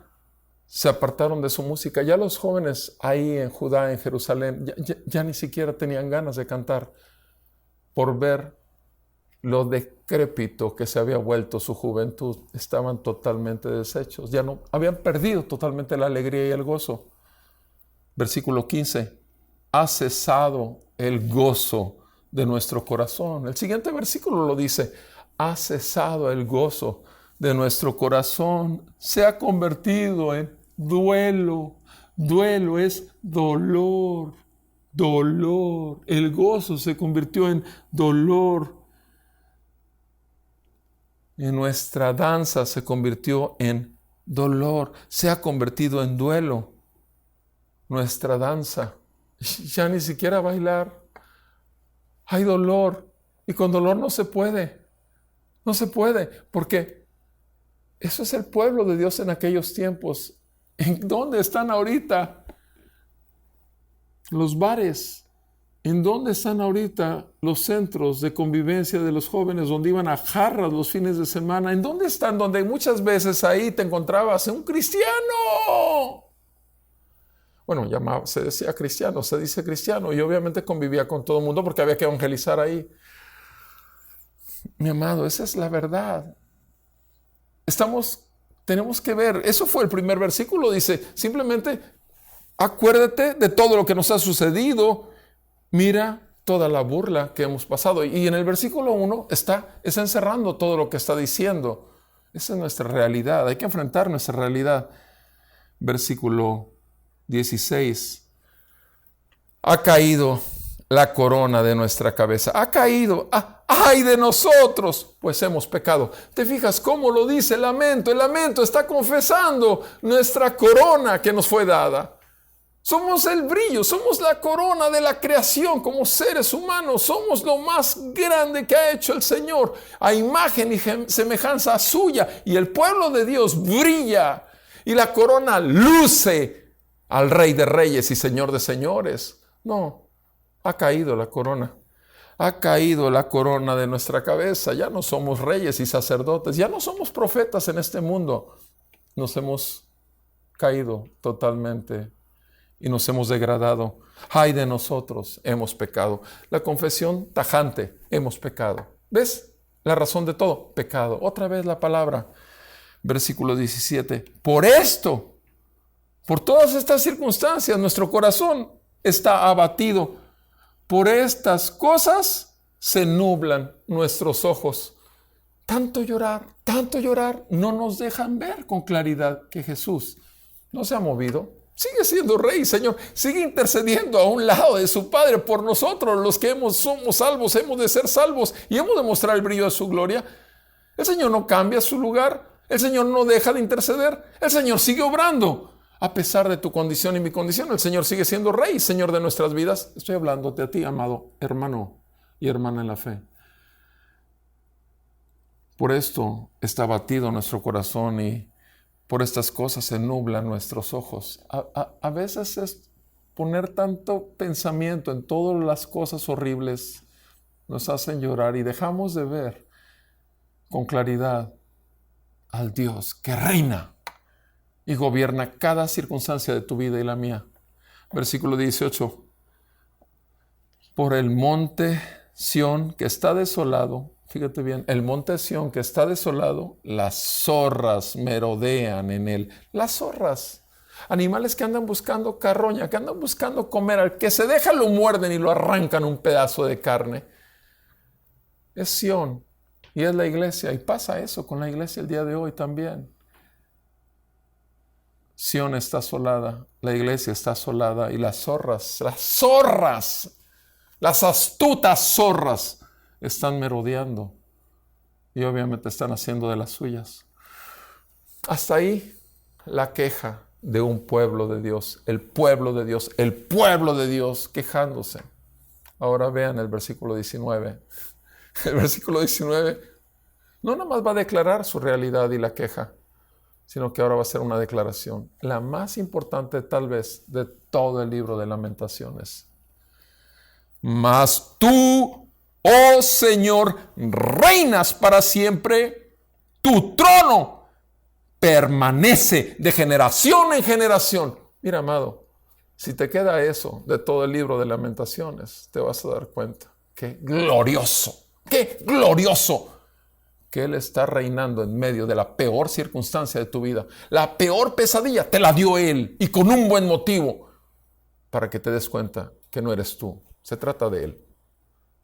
se apartaron de su música. Ya los jóvenes ahí en Judá, en Jerusalén, ya ni siquiera tenían ganas de cantar por ver lo decrépito que se había vuelto su juventud. Estaban totalmente deshechos. Ya no, habían perdido totalmente la alegría y el gozo. Versículo 15. Ha cesado el gozo de nuestro corazón. El siguiente versículo lo dice. Ha cesado el gozo de nuestro corazón. Se ha convertido en duelo. Duelo es dolor. Dolor. El gozo se convirtió en dolor. Y nuestra danza se convirtió en dolor. Se ha convertido en duelo. Nuestra danza. Ya ni siquiera bailar. Hay dolor. Y con dolor no se puede. No se puede. Porque eso es el pueblo de Dios en aquellos tiempos. ¿En dónde están ahorita los bares? ¿En dónde están ahorita los centros de convivencia de los jóvenes donde iban a jarras los fines de semana? ¿En dónde están? Donde muchas veces ahí te encontrabas un cristiano. Bueno, se decía cristiano, se dice cristiano, y obviamente convivía con todo el mundo porque había que evangelizar ahí. Mi amado, esa es la verdad. Tenemos que ver, eso fue el primer versículo, dice, simplemente acuérdate de todo lo que nos ha sucedido. Mira toda la burla que hemos pasado. Y en el versículo 1 está encerrando todo lo que está diciendo. Esa es nuestra realidad. Hay que enfrentar nuestra realidad. Versículo 16. Ha caído la corona de nuestra cabeza. Ha caído. ¡Ay de nosotros! Pues hemos pecado. ¿Te fijas cómo lo dice el lamento? El lamento está confesando nuestra corona que nos fue dada. Somos el brillo, somos la corona de la creación como seres humanos. Somos lo más grande que ha hecho el Señor, a imagen y semejanza suya. Y el pueblo de Dios brilla y la corona luce al Rey de Reyes y Señor de Señores. No, ha caído la corona. Ha caído la corona de nuestra cabeza. Ya no somos reyes y sacerdotes. Ya no somos profetas en este mundo. Nos hemos caído totalmente. Y nos hemos degradado. ¡Ay de nosotros! Hemos pecado. La confesión tajante. Hemos pecado. ¿Ves? La razón de todo. Pecado. Otra vez la palabra. Versículo 17. Por esto, por todas estas circunstancias, nuestro corazón está abatido. Por estas cosas se nublan nuestros ojos. Tanto llorar, no nos dejan ver con claridad que Jesús no se ha movido. Sigue siendo Rey, Señor. Sigue intercediendo a un lado de su Padre por nosotros, los que somos salvos. Hemos de ser salvos y hemos de mostrar el brillo de su gloria. El Señor no cambia su lugar. El Señor no deja de interceder. El Señor sigue obrando. A pesar de tu condición y mi condición, el Señor sigue siendo Rey, Señor de nuestras vidas. Estoy hablándote a ti, amado hermano y hermana en la fe. Por esto está abatido nuestro corazón y por estas cosas se nublan nuestros ojos. A veces es poner tanto pensamiento en todas las cosas horribles, nos hacen llorar y dejamos de ver con claridad al Dios que reina y gobierna cada circunstancia de tu vida y la mía. Versículo 18. Por el monte Sión que está desolado, fíjate bien, el monte Sión que está desolado, las zorras merodean en él. Las zorras, animales que andan buscando carroña, que andan buscando comer, al que se deja lo muerden y lo arrancan un pedazo de carne. Es Sión y es la iglesia, y pasa eso con la iglesia el día de hoy también. Sión está asolada, la iglesia está asolada y las zorras, las astutas zorras están merodeando y obviamente están haciendo de las suyas. Hasta ahí la queja de un pueblo de Dios, el pueblo de Dios quejándose. Ahora vean el versículo 19. El versículo 19 no nada más va a declarar su realidad y la queja, sino que ahora va a ser una declaración, la más importante tal vez de todo el libro de Lamentaciones. Mas tú, oh Señor, reinas para siempre, tu trono permanece de generación en generación. Mira, amado, si te queda eso de todo el libro de Lamentaciones, te vas a dar cuenta que glorioso qué glorioso que Él está reinando en medio de la peor circunstancia de tu vida. La peor pesadilla te la dio Él, y con un buen motivo, para que te des cuenta que no eres tú. Se trata de Él.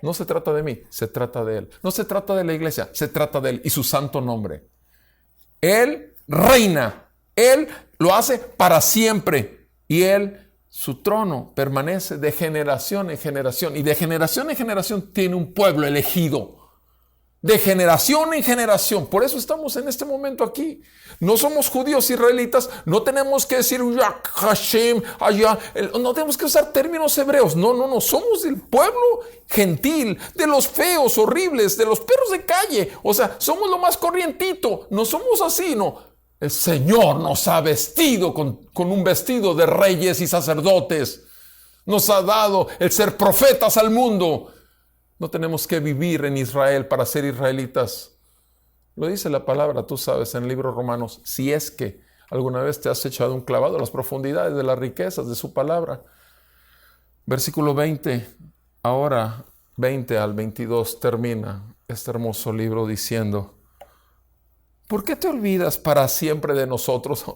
No se trata de mí, se trata de Él. No se trata de la iglesia, se trata de Él y su santo nombre. Él reina. Él lo hace para siempre. Y Él, su trono, permanece de generación en generación. Y de generación en generación tiene un pueblo elegido. De generación en generación. Por eso estamos en este momento aquí. No somos judíos israelitas. No tenemos que decir Hashem, allá. No tenemos que usar términos hebreos. No. Somos del pueblo gentil, de los feos, horribles, de los perros de calle. O sea, somos lo más corrientito. No somos así, no. El Señor nos ha vestido con un vestido de reyes y sacerdotes. Nos ha dado el ser profetas al mundo. No tenemos que vivir en Israel para ser israelitas. Lo dice la palabra, tú sabes, en el libro de Romanos. Si es que alguna vez te has echado un clavado a las profundidades de las riquezas de su palabra. Versículo 20, ahora 20 al 22 termina este hermoso libro diciendo: ¿por qué te olvidas para siempre de nosotros?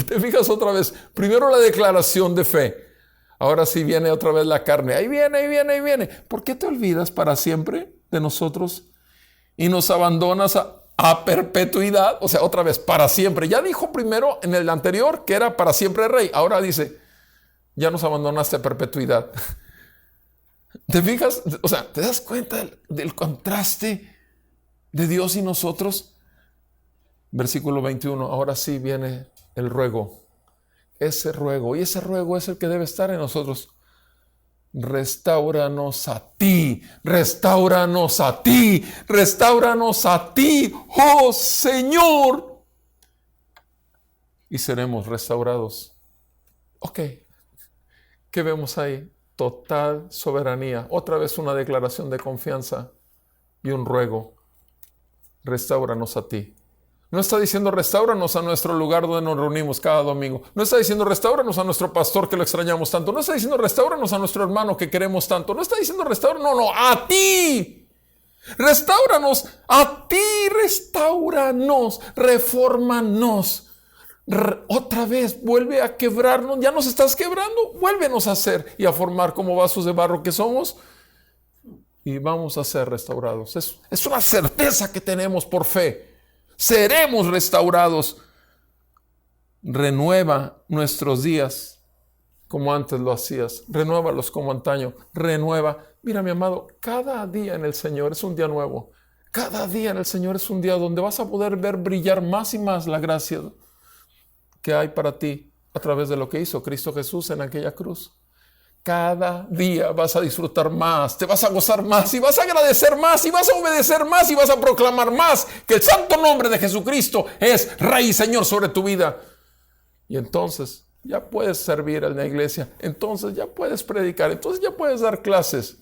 Te fijas otra vez, primero la declaración de fe. Ahora sí viene otra vez la carne. Ahí viene. ¿Por qué te olvidas para siempre de nosotros y nos abandonas a perpetuidad? O sea, otra vez, para siempre. Ya dijo primero en el anterior que era para siempre rey. Ahora dice, ya nos abandonaste a perpetuidad. ¿Te fijas? O sea, ¿te das cuenta del contraste de Dios y nosotros? Versículo 21. Ahora sí viene el ruego. Ese ruego, y ese ruego es el que debe estar en nosotros. Restáuranos a ti, oh Señor. Y seremos restaurados. Ok, ¿qué vemos ahí? Total soberanía. Otra vez una declaración de confianza y un ruego. Restáuranos a ti. No está diciendo restauranos a nuestro lugar donde nos reunimos cada domingo. No está diciendo restauranos a nuestro pastor que lo extrañamos tanto. No está diciendo restauranos a nuestro hermano que queremos tanto. No está diciendo restauranos, no, a ti. Restáuranos, a ti, restáuranos, refórmanos. Otra vez, vuelve a quebrarnos. Ya nos estás quebrando, vuélvenos a hacer y a formar como vasos de barro que somos. Y vamos a ser restaurados. Es una certeza que tenemos por fe. Seremos restaurados. Renueva nuestros días como antes lo hacías. Renuévalos como antaño. Renueva. Mira, mi amado, cada día en el Señor es un día nuevo. Cada día en el Señor es un día donde vas a poder ver brillar más y más la gracia que hay para ti a través de lo que hizo Cristo Jesús en aquella cruz. Cada día vas a disfrutar más, te vas a gozar más y vas a agradecer más y vas a obedecer más y vas a proclamar más que el santo nombre de Jesucristo es Rey y Señor sobre tu vida. Y entonces ya puedes servir en la iglesia, entonces ya puedes predicar, entonces ya puedes dar clases.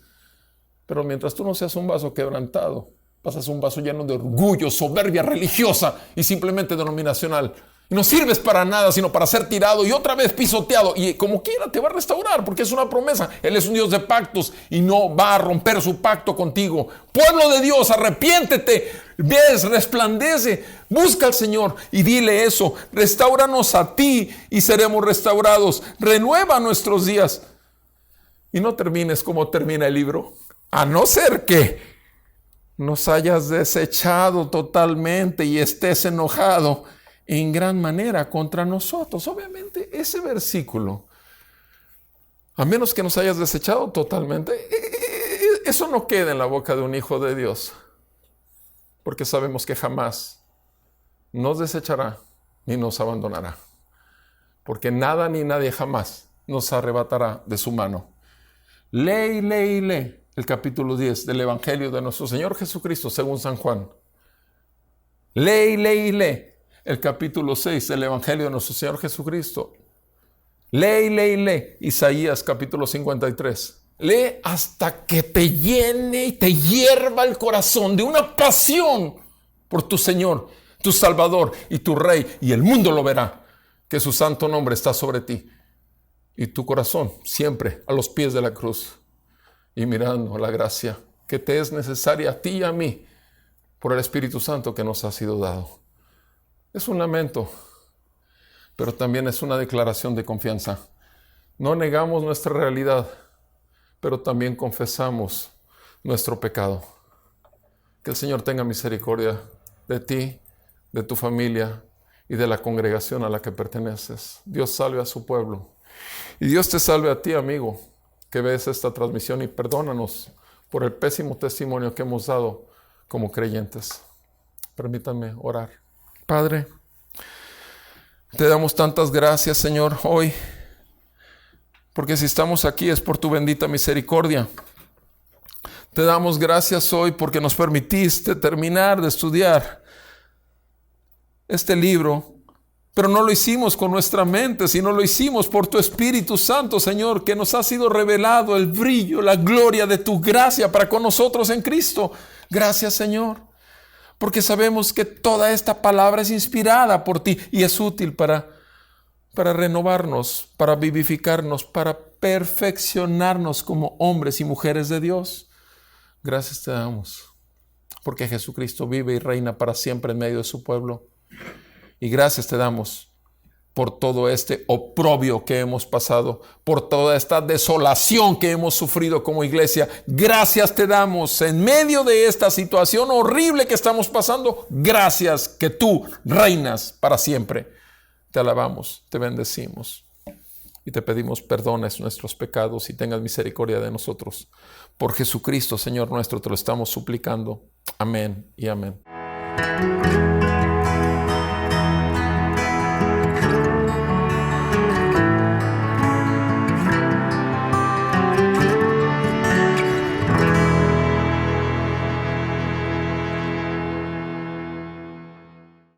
Pero mientras tú no seas un vaso quebrantado, vas a ser un vaso lleno de orgullo, soberbia religiosa y simplemente denominacional. Y no sirves para nada, sino para ser tirado y otra vez pisoteado. Y como quiera te va a restaurar, porque es una promesa. Él es un Dios de pactos y no va a romper su pacto contigo. Pueblo de Dios, arrepiéntete, ves, resplandece, busca al Señor y dile eso. Restáuranos a ti y seremos restaurados. Renueva nuestros días. Y no termines como termina el libro. A no ser que nos hayas desechado totalmente y estés enojado en gran manera contra nosotros. Obviamente ese versículo, a menos que nos hayas desechado totalmente, eso no queda en la boca de un hijo de Dios, porque sabemos que jamás nos desechará ni nos abandonará, porque nada ni nadie jamás nos arrebatará de su mano. Lee el capítulo 10 del Evangelio de nuestro Señor Jesucristo según San Juan. Lee el capítulo 6 del Evangelio de nuestro Señor Jesucristo. Lee Isaías capítulo 53. Lee hasta que te llene y te hierva el corazón de una pasión por tu Señor, tu Salvador y tu Rey. Y el mundo lo verá, que su santo nombre está sobre ti. Y tu corazón siempre a los pies de la cruz y mirando la gracia que te es necesaria a ti y a mí por el Espíritu Santo que nos ha sido dado. Es un lamento, pero también es una declaración de confianza. No negamos nuestra realidad, pero también confesamos nuestro pecado. Que el Señor tenga misericordia de ti, de tu familia y de la congregación a la que perteneces. Dios salve a su pueblo. Y Dios te salve a ti, amigo, que ves esta transmisión, y perdónanos por el pésimo testimonio que hemos dado como creyentes. Permítanme orar. Padre, te damos tantas gracias, Señor, hoy, porque si estamos aquí es por tu bendita misericordia. Te damos gracias hoy porque nos permitiste terminar de estudiar este libro, pero no lo hicimos con nuestra mente, sino lo hicimos por tu Espíritu Santo, Señor, que nos ha sido revelado el brillo, la gloria de tu gracia para con nosotros en Cristo. Gracias, Señor, porque sabemos que toda esta palabra es inspirada por ti y es útil para renovarnos, para vivificarnos, para perfeccionarnos como hombres y mujeres de Dios. Gracias te damos, porque Jesucristo vive y reina para siempre en medio de su pueblo. Y gracias te damos por todo este oprobio que hemos pasado, por toda esta desolación que hemos sufrido como iglesia. Gracias te damos en medio de esta situación horrible que estamos pasando. Gracias que tú reinas para siempre. Te alabamos, te bendecimos y te pedimos perdones nuestros pecados y tengas misericordia de nosotros. Por Jesucristo, Señor nuestro, te lo estamos suplicando. Amén y amén.